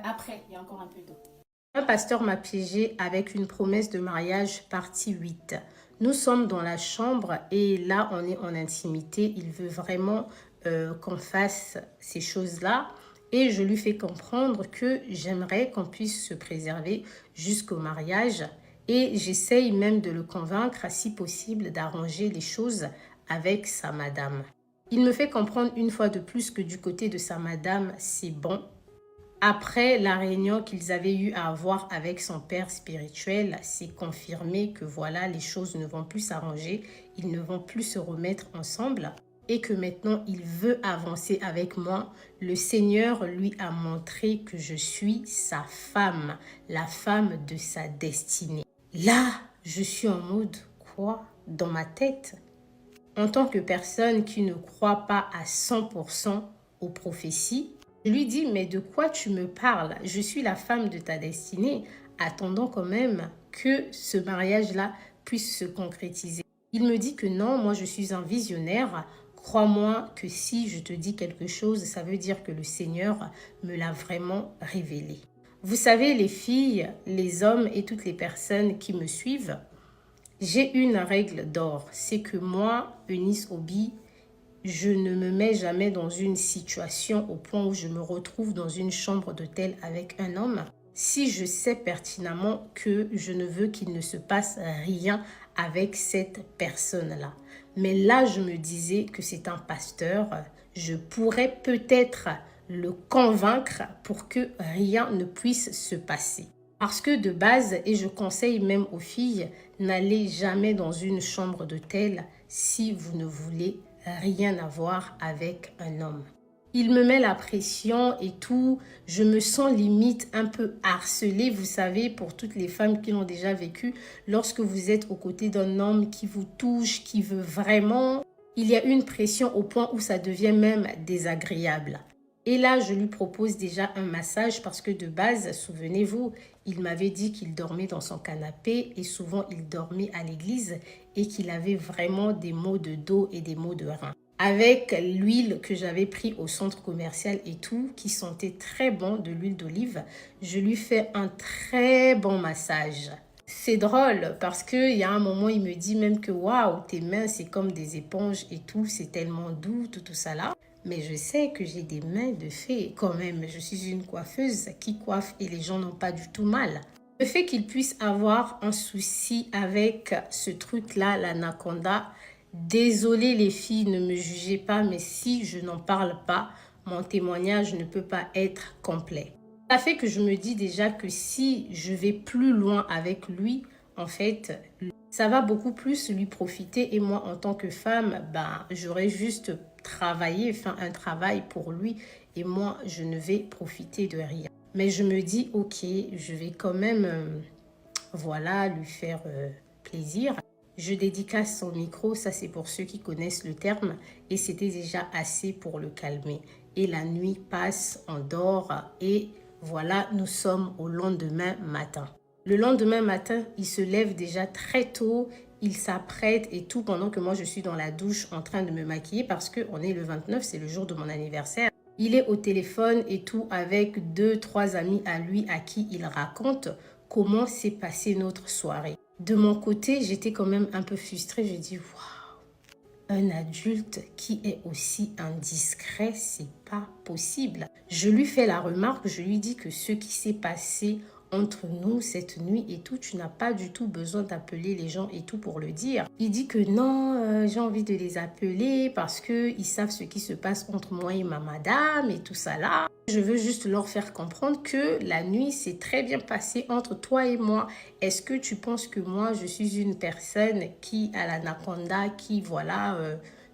[SPEAKER 1] Après, il y a encore un peu d'eau. Un pasteur m'a piégé avec une promesse de mariage partie 8. Nous sommes dans la chambre et là, on est en intimité. Il veut vraiment qu'on fasse ces choses-là. Et je lui fais comprendre que j'aimerais qu'on puisse se préserver jusqu'au mariage. Et j'essaye même de le convaincre, si possible, d'arranger les choses avec sa madame. Il me fait comprendre une fois de plus que du côté de sa madame, c'est bon. Après la réunion qu'ils avaient eu à avoir avec son père spirituel, c'est confirmé que voilà, les choses ne vont plus s'arranger, ils ne vont plus se remettre ensemble et que maintenant il veut avancer avec moi. Le Seigneur lui a montré que je suis sa femme, la femme de sa destinée. Là, je suis en mode quoi dans ma tête? En tant que personne qui ne croit pas à 100% aux prophéties, je lui dis, mais de quoi tu me parles? Je suis la femme de ta destinée, attendant quand même que ce mariage-là puisse se concrétiser. Il me dit que non, moi je suis un visionnaire. Crois-moi que si je te dis quelque chose, ça veut dire que le Seigneur me l'a vraiment révélé. Vous savez, les filles, les hommes et toutes les personnes qui me suivent, j'ai une règle d'or, c'est que moi, Eunice Obi, je ne me mets jamais dans une situation au point où je me retrouve dans une chambre d'hôtel avec un homme si je sais pertinemment que je ne veux qu'il ne se passe rien avec cette personne-là. Mais là, je me disais que c'est un pasteur, je pourrais peut-être le convaincre pour que rien ne puisse se passer. Parce que de base, et je conseille même aux filles, n'allez jamais dans une chambre d'hôtel si vous ne voulez rien avoir avec un homme. Il me met la pression et tout, je me sens limite un peu harcelée, vous savez, pour toutes les femmes qui l'ont déjà vécu, lorsque vous êtes aux côtés d'un homme qui vous touche, qui veut vraiment, il y a une pression au point où ça devient même désagréable. Et là, je lui propose déjà un massage parce que de base, souvenez-vous, il m'avait dit qu'il dormait dans son canapé et souvent il dormait à l'église et qu'il avait vraiment des maux de dos et des maux de rein. Avec l'huile que j'avais pris au centre commercial et tout, qui sentait très bon, de l'huile d'olive, je lui fais un très bon massage. C'est drôle parce qu'il y a un moment, il me dit même que waouh, tes mains, c'est comme des éponges et tout, c'est tellement doux, tout ça là. Mais je sais que j'ai des mains de fée quand même. Je suis une coiffeuse qui coiffe et les gens n'ont pas du tout mal. Le fait qu'il puisse avoir un souci avec ce truc-là, l'anaconda, désolé les filles, ne me jugez pas, mais si je n'en parle pas, mon témoignage ne peut pas être complet. Ça fait que je me dis déjà que si je vais plus loin avec lui, en fait, ça va beaucoup plus lui profiter. Et moi, en tant que femme, ben, j'aurais juste travaillé, fait un travail pour lui. Et moi, je ne vais profiter de rien. Mais je me dis, ok, je vais quand même, voilà, lui faire plaisir. Je dédicace son micro, ça c'est pour ceux qui connaissent le terme. Et c'était déjà assez pour le calmer. Et la nuit passe, on dort et voilà, nous sommes au lendemain matin. Le lendemain matin, il se lève déjà très tôt, il s'apprête et tout pendant que moi je suis dans la douche en train de me maquiller parce qu'on est le 29, c'est le jour de mon anniversaire. Il est au téléphone et tout avec 2-3 amis à lui à qui il raconte comment s'est passée notre soirée. De mon côté, j'étais quand même un peu frustrée. Je dis, waouh, un adulte qui est aussi indiscret, c'est pas possible. Je lui fais la remarque, je lui dis que ce qui s'est passé entre nous cette nuit et tout, tu n'as pas du tout besoin d'appeler les gens et tout pour le dire. Il dit que non, j'ai envie de les appeler parce qu'ils savent ce qui se passe entre moi et ma madame et tout ça là. Je veux juste leur faire comprendre que la nuit s'est très bien passée entre toi et moi. Est-ce que tu penses que moi, je suis une personne qui a l'anaconda, qui voilà,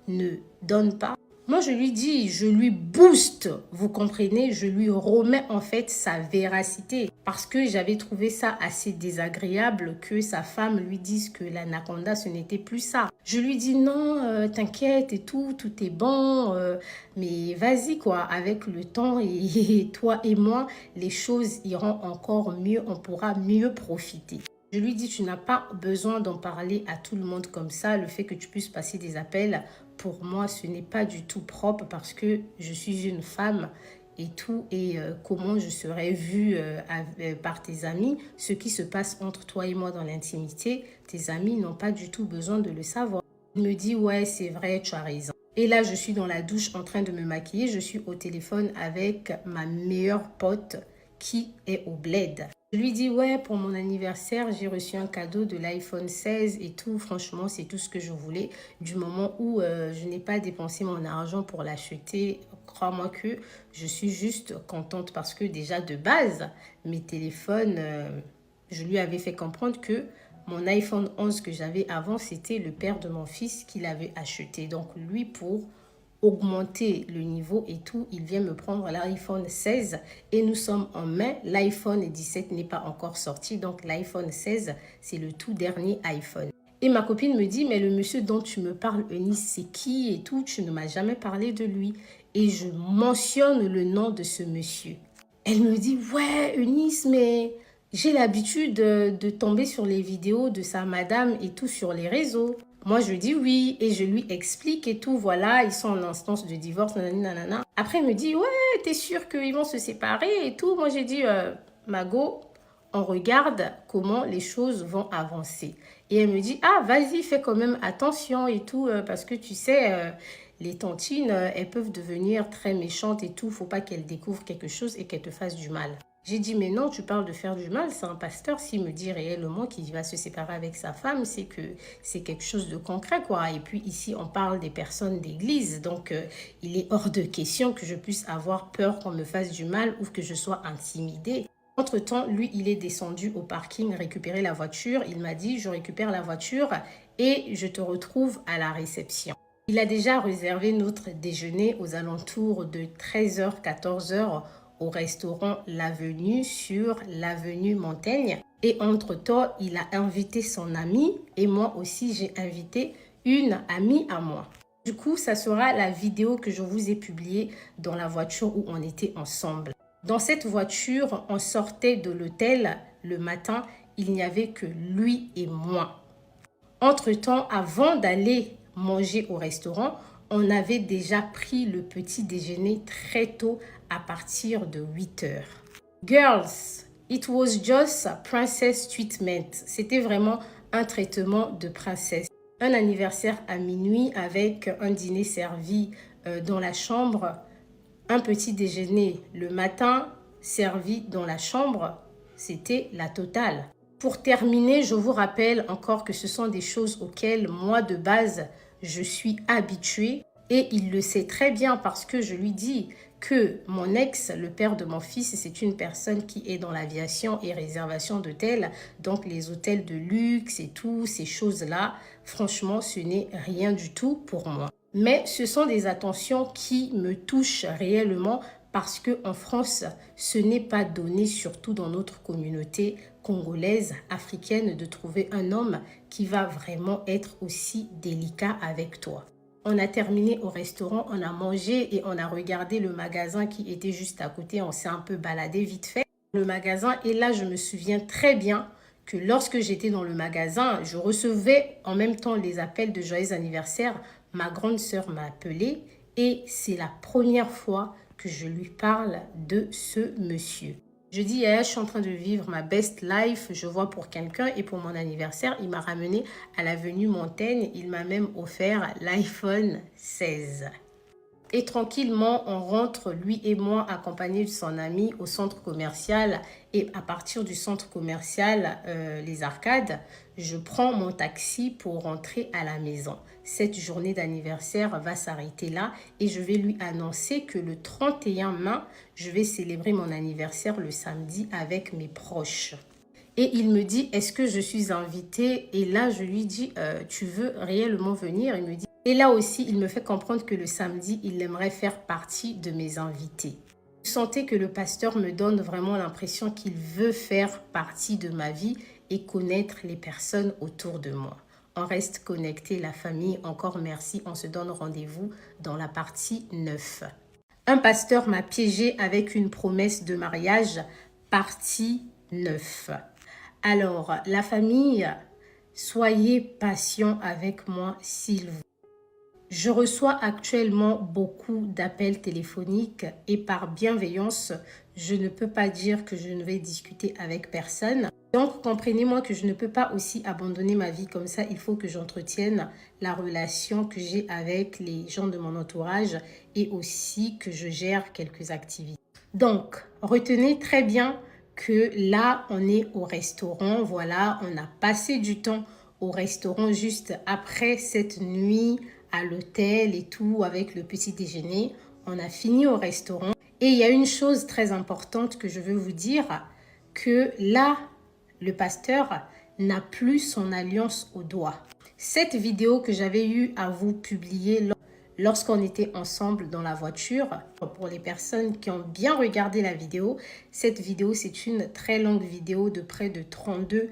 [SPEAKER 1] ne donne pas? Moi, je lui dis, je lui booste, vous comprenez, je lui remets en fait sa véracité. Parce que j'avais trouvé ça assez désagréable que sa femme lui dise que l'anaconda, ce n'était plus ça. Je lui dis, non, t'inquiète et tout est bon, mais vas-y quoi, avec le temps et toi et moi, les choses iront encore mieux, on pourra mieux profiter. Je lui dis, tu n'as pas besoin d'en parler à tout le monde comme ça. Le fait que tu puisses passer des appels, pour moi, ce n'est pas du tout propre parce que je suis une femme et tout. Et comment je serais vue par tes amis. Ce qui se passe entre toi et moi dans l'intimité, tes amis n'ont pas du tout besoin de le savoir. Il me dit, ouais, c'est vrai, tu as raison. Et là, je suis dans la douche en train de me maquiller. Je suis au téléphone avec ma meilleure pote qui est au bled. Je lui dis, ouais, pour mon anniversaire, j'ai reçu un cadeau de l'iPhone 16 et tout. Franchement, c'est tout ce que je voulais. Du moment où je n'ai pas dépensé mon argent pour l'acheter, crois-moi que je suis juste contente parce que déjà de base, mes téléphones, je lui avais fait comprendre que mon iPhone 11 que j'avais avant, c'était le père de mon fils qui l'avait acheté. Donc lui, pour augmenter le niveau et tout, il vient me prendre l'iPhone 16 et nous sommes en mai, l'iPhone 17 n'est pas encore sorti, donc l'iPhone 16 c'est le tout dernier iPhone. Et ma copine me dit, mais le monsieur dont tu me parles, Eunice, c'est qui et tout, tu ne m'as jamais parlé de lui. Et je mentionne le nom de ce monsieur. Elle me dit, ouais Eunice, mais j'ai l'habitude de tomber sur les vidéos de sa madame et tout sur les réseaux. Moi, je dis oui et je lui explique et tout. Voilà, ils sont en instance de divorce, nanana. Après, elle me dit, ouais, t'es sûre qu'ils vont se séparer et tout. Moi, j'ai dit, Mago, on regarde comment les choses vont avancer. Et elle me dit, ah, vas-y, fais quand même attention et tout, parce que tu sais, les tontines, elles peuvent devenir très méchantes et tout. Faut pas qu'elles découvrent quelque chose et qu'elles te fassent du mal. J'ai dit, mais non, tu parles de faire du mal. C'est un pasteur, s'il me dit réellement qu'il va se séparer avec sa femme, c'est que c'est quelque chose de concret, quoi. Et puis ici, on parle des personnes d'église. Donc, il est hors de question que je puisse avoir peur qu'on me fasse du mal ou que je sois intimidée. Entre-temps, lui, il est descendu au parking récupérer la voiture. Il m'a dit, je récupère la voiture et je te retrouve à la réception. Il a déjà réservé notre déjeuner aux alentours de 13h, 14h au restaurant L'Avenue sur l'avenue Montaigne. Et entre-temps, il a invité son ami et moi aussi, j'ai invité une amie à moi. Du coup, ça sera la vidéo que je vous ai publiée dans la voiture où on était ensemble. Dans cette voiture, on sortait de l'hôtel le matin, il n'y avait que lui et moi. Entre-temps, avant d'aller manger au restaurant, on avait déjà pris le petit déjeuner très tôt à partir de 8h. Girls, It was just a princess treatment. C'était vraiment un traitement de princesse. Un anniversaire à minuit avec un dîner servi dans la chambre, un petit déjeuner le matin servi dans la chambre, c'était la totale. Pour terminer, je vous rappelle encore que ce sont des choses auxquelles moi de base, je suis habituée et il le sait très bien parce que je lui dis que mon ex, le père de mon fils, c'est une personne qui est dans l'aviation et réservation d'hôtels, donc les hôtels de luxe et tout, ces choses-là, franchement, ce n'est rien du tout pour moi. Mais ce sont des attentions qui me touchent réellement parce qu'en France, ce n'est pas donné, surtout dans notre communauté congolaise, africaine, de trouver un homme qui va vraiment être aussi délicat avec toi. On a terminé au restaurant, on a mangé et on a regardé le magasin qui était juste à côté. On s'est un peu baladé vite fait le magasin. Et là, je me souviens très bien que lorsque j'étais dans le magasin, je recevais en même temps les appels de joyeux anniversaire. Ma grande sœur m'a appelée et c'est la première fois que je lui parle de ce monsieur. Je dis, je suis en train de vivre ma best life, je vois pour quelqu'un et pour mon anniversaire, il m'a ramené à l'avenue Montaigne, il m'a même offert l'iPhone 16. Et tranquillement, on rentre, lui et moi, accompagnés de son ami au centre commercial. Et à partir du centre commercial, les Arcades, je prends mon taxi pour rentrer à la maison. Cette journée d'anniversaire va s'arrêter là et je vais lui annoncer que le 31 mai, je vais célébrer mon anniversaire le samedi avec mes proches. Et il me dit, est-ce que je suis invitée? Et là, je lui dis, tu veux réellement venir? Il me dit, et là aussi, il me fait comprendre que le samedi, il aimerait faire partie de mes invités. Vous sentez que le pasteur me donne vraiment l'impression qu'il veut faire partie de ma vie et connaître les personnes autour de moi. On reste connecté, la famille. Encore merci. On se donne rendez-vous dans la partie 9. Un pasteur m'a piégé avec une promesse de mariage, partie 9. Alors, la famille, soyez patient avec moi, s'il vous plaît. Je reçois actuellement beaucoup d'appels téléphoniques et par bienveillance, je ne peux pas dire que je ne vais discuter avec personne. Donc, comprenez-moi que je ne peux pas aussi abandonner ma vie comme ça. Il faut que j'entretienne la relation que j'ai avec les gens de mon entourage et aussi que je gère quelques activités. Donc, retenez très bien que là, on est au restaurant. Voilà, on a passé du temps au restaurant juste après cette nuit à l'hôtel et tout avec le petit déjeuner. On a fini au restaurant. Et il y a une chose très importante que je veux vous dire, que là, le pasteur n'a plus son alliance au doigt. Cette vidéo que j'avais eu à vous publier lorsqu'on était ensemble dans la voiture, pour les personnes qui ont bien regardé la vidéo, cette vidéo, c'est une très longue vidéo de près de 32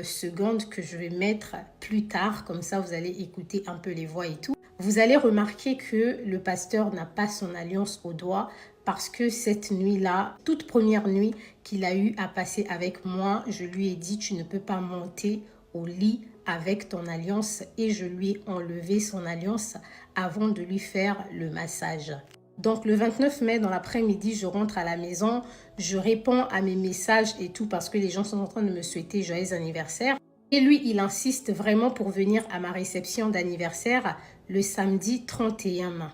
[SPEAKER 1] secondes que je vais mettre plus tard. Comme ça, vous allez écouter un peu les voix et tout. Vous allez remarquer que le pasteur n'a pas son alliance au doigt parce que cette nuit-là, toute première nuit qu'il a eu à passer avec moi, je lui ai dit, tu ne peux pas monter au lit avec ton alliance et je lui ai enlevé son alliance avant de lui faire le massage. Donc le 29 mai dans l'après-midi, je rentre à la maison, je réponds à mes messages et tout parce que les gens sont en train de me souhaiter joyeux anniversaire. Et lui, il insiste vraiment pour venir à ma réception d'anniversaire le samedi 31 mai.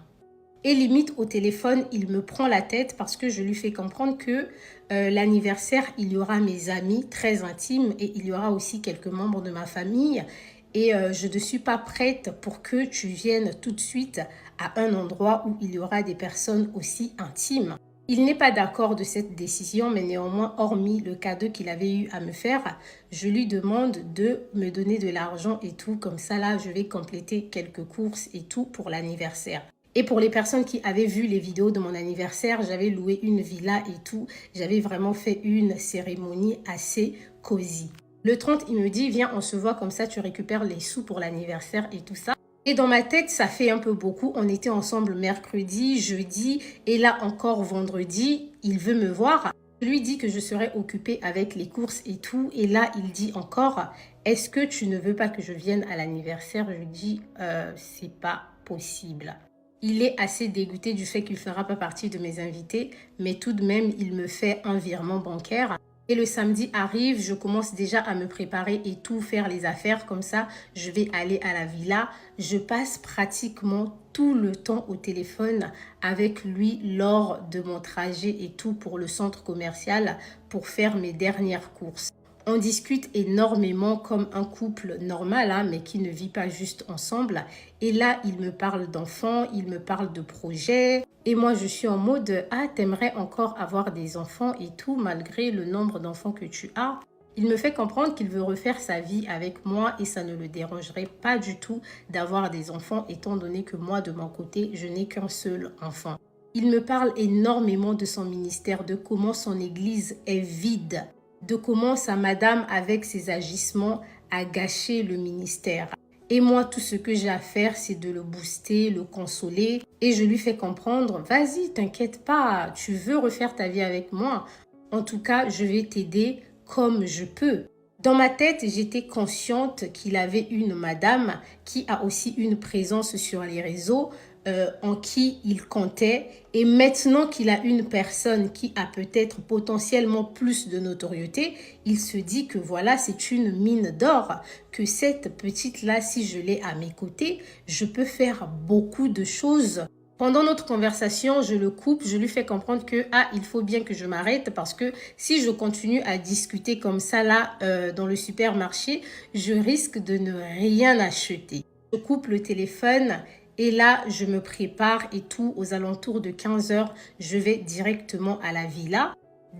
[SPEAKER 1] Et limite au téléphone, il me prend la tête parce que je lui fais comprendre que l'anniversaire, il y aura mes amis très intimes et il y aura aussi quelques membres de ma famille. Et je ne suis pas prête pour que tu viennes tout de suite à un endroit où il y aura des personnes aussi intimes. Il n'est pas d'accord de cette décision, mais néanmoins, hormis le cadeau qu'il avait eu à me faire, je lui demande de me donner de l'argent et tout. Comme ça, là, je vais compléter quelques courses et tout pour l'anniversaire. Et pour les personnes qui avaient vu les vidéos de mon anniversaire, j'avais loué une villa et tout. J'avais vraiment fait une cérémonie assez cosy. Le 30, il me dit, viens, on se voit comme ça, tu récupères les sous pour l'anniversaire et tout ça. Et dans ma tête, ça fait un peu beaucoup. On était ensemble mercredi, jeudi et là encore vendredi, il veut me voir. Je lui dis que je serai occupée avec les courses et tout. Et là, il dit encore, est-ce que tu ne veux pas que je vienne à l'anniversaire? Je lui dis, c'est pas possible. Il est assez dégoûté du fait qu'il ne fera pas partie de mes invités, mais tout de même, il me fait un virement bancaire. Et le samedi arrive, je commence déjà à me préparer et tout, faire les affaires comme ça. Je vais aller à la villa. Je passe pratiquement tout le temps au téléphone avec lui lors de mon trajet et tout pour le centre commercial pour faire mes dernières courses. On discute énormément comme un couple normal, hein, mais qui ne vit pas juste ensemble. Et là, il me parle d'enfants, il me parle de projets. Et moi, je suis en mode, ah, t'aimerais encore avoir des enfants et tout, malgré le nombre d'enfants que tu as. Il me fait comprendre qu'il veut refaire sa vie avec moi et ça ne le dérangerait pas du tout d'avoir des enfants, étant donné que moi, de mon côté, je n'ai qu'un seul enfant. Il me parle énormément de son ministère, de comment son église est vide, de comment sa madame, avec ses agissements, a gâché le ministère. Et moi, tout ce que j'ai à faire, c'est de le booster, le consoler. Et je lui fais comprendre, vas-y, t'inquiète pas, tu veux refaire ta vie avec moi. En tout cas, je vais t'aider comme je peux. Dans ma tête, j'étais consciente qu'il avait une madame qui a aussi une présence sur les réseaux, en qui il comptait. Et maintenant qu'il a une personne qui a peut-être potentiellement plus de notoriété, il se dit que voilà, c'est une mine d'or, que cette petite-là, si je l'ai à mes côtés, je peux faire beaucoup de choses. Pendant notre conversation, je le coupe, je lui fais comprendre que il faut bien que je m'arrête parce que si je continue à discuter comme ça là dans le supermarché, je risque de ne rien acheter. Je coupe le téléphone et là, je me prépare et tout. Aux alentours de 15 heures, je vais directement à la villa.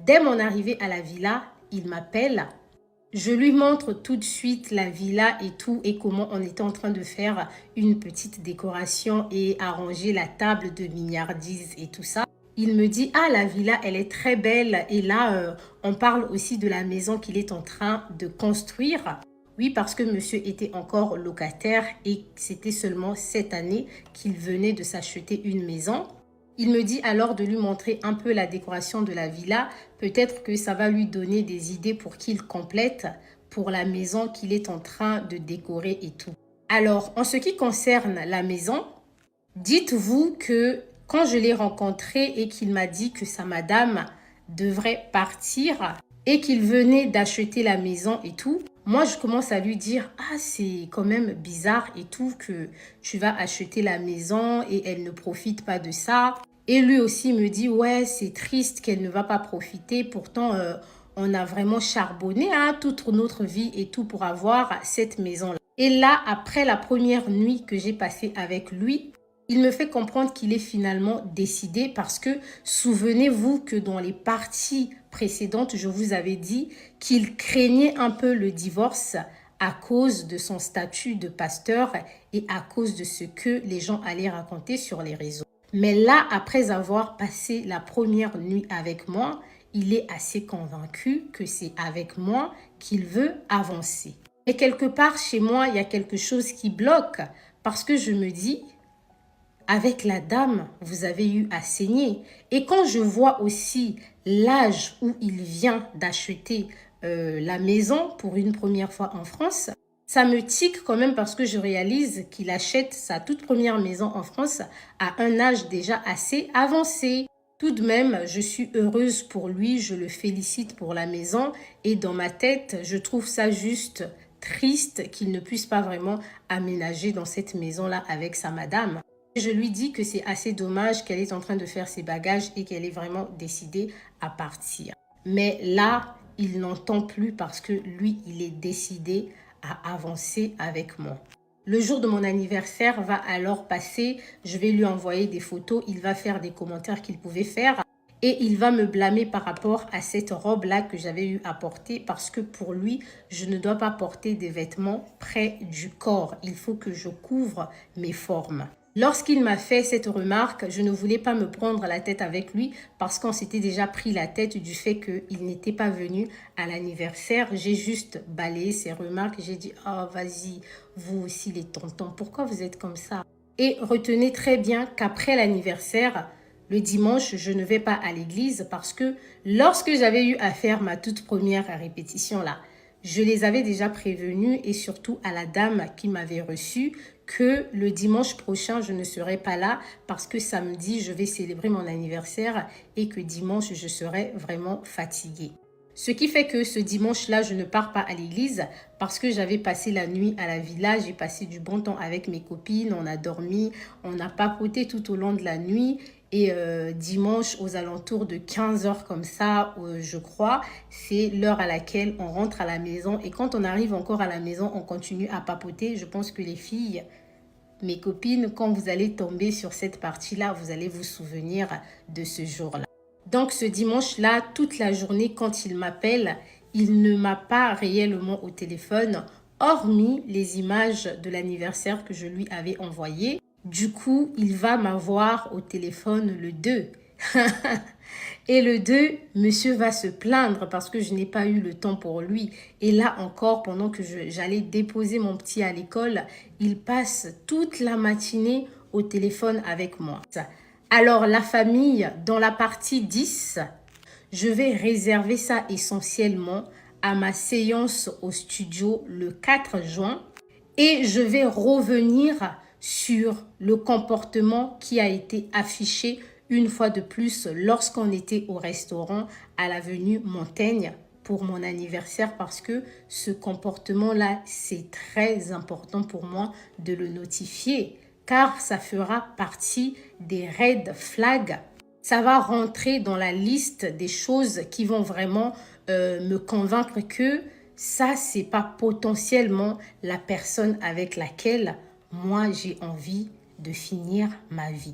[SPEAKER 1] Dès mon arrivée à la villa, il m'appelle. Je lui montre tout de suite la villa et tout et comment on était en train de faire une petite décoration et arranger la table de mignardise et tout ça. Il me dit, ah, la villa, elle est très belle. Et là, on parle aussi de la maison qu'il est en train de construire. Oui, parce que monsieur était encore locataire et c'était seulement cette année qu'il venait de s'acheter une maison. Il me dit alors de lui montrer un peu la décoration de la villa. Peut-être que ça va lui donner des idées pour qu'il complète pour la maison qu'il est en train de décorer et tout. Alors, en ce qui concerne la maison, dites-vous que quand je l'ai rencontré et qu'il m'a dit que sa madame devrait partir et qu'il venait d'acheter la maison et tout, moi je commence à lui dire, ah, c'est quand même bizarre et tout que tu vas acheter la maison et elle ne profite pas de ça. Et lui aussi me dit, ouais, c'est triste qu'elle ne va pas profiter. Pourtant, on a vraiment charbonné toute notre vie et tout pour avoir cette maison-là. Et là, après la première nuit que j'ai passée avec lui, il me fait comprendre qu'il est finalement décidé parce que souvenez-vous que dans les parties précédentes, je vous avais dit qu'il craignait un peu le divorce à cause de son statut de pasteur et à cause de ce que les gens allaient raconter sur les réseaux. Mais là, après avoir passé la première nuit avec moi, il est assez convaincu que c'est avec moi qu'il veut avancer. Et quelque part chez moi, il y a quelque chose qui bloque parce que je me dis, avec la dame, vous avez eu à saigner. Et quand je vois aussi l'âge où il vient d'acheter la maison pour une première fois en France, ça me tique quand même parce que je réalise qu'il achète sa toute première maison en France à un âge déjà assez avancé. Tout de même, je suis heureuse pour lui, je le félicite pour la maison et dans ma tête, je trouve ça juste triste qu'il ne puisse pas vraiment aménager dans cette maison-là avec sa madame. Je lui dis que c'est assez dommage qu'elle est en train de faire ses bagages et qu'elle est vraiment décidée à partir. Mais là, il n'entend plus parce que lui, il est décidé à avancer avec moi. Le jour de mon anniversaire va alors passer. Je vais lui envoyer des photos. Il va faire des commentaires qu'il pouvait faire. Et il va me blâmer par rapport à cette robe-là que j'avais eu à porter parce que pour lui, je ne dois pas porter des vêtements près du corps. Il faut que je couvre mes formes. Lorsqu'il m'a fait cette remarque, je ne voulais pas me prendre la tête avec lui parce qu'on s'était déjà pris la tête du fait qu'il n'était pas venu à l'anniversaire. J'ai juste balayé ses remarques. J'ai dit, oh, vas-y, vous aussi les tontons, pourquoi vous êtes comme ça? Et retenez très bien qu'après l'anniversaire, le dimanche, je ne vais pas à l'église parce que lorsque j'avais eu à faire ma toute première répétition là, je les avais déjà prévenus et surtout à la dame qui m'avait reçue que le dimanche prochain, je ne serai pas là parce que samedi, je vais célébrer mon anniversaire et que dimanche, je serai vraiment fatiguée. Ce qui fait que ce dimanche-là, je ne pars pas à l'église parce que j'avais passé la nuit à la villa. J'ai passé du bon temps avec mes copines. On a dormi, on a papoté tout au long de la nuit. Et dimanche, aux alentours de 15 heures comme ça, je crois, c'est l'heure à laquelle on rentre à la maison. Et quand on arrive encore à la maison, on continue à papoter. Je pense que les filles, mes copines, quand vous allez tomber sur cette partie-là, vous allez vous souvenir de ce jour-là. Donc ce dimanche-là, toute la journée, quand il m'appelle, il ne m'a pas réellement au téléphone, hormis les images de l'anniversaire que je lui avais envoyées. Du coup, il va m'avoir au téléphone le 2. Et le 2, monsieur va se plaindre parce que je n'ai pas eu le temps pour lui. Et là encore, pendant que j'allais déposer mon petit à l'école, il passe toute la matinée au téléphone avec moi. Alors, la famille, dans la partie 10, je vais réserver ça essentiellement à ma séance au studio le 4 juin. Et je vais revenir sur le comportement qui a été affiché une fois de plus lorsqu'on était au restaurant à l'avenue Montaigne pour mon anniversaire parce que ce comportement-là, c'est très important pour moi de le notifier car ça fera partie des red flags. Ça va rentrer dans la liste des choses qui vont vraiment me convaincre que ça, c'est pas potentiellement la personne avec laquelle moi, j'ai envie de finir ma vie.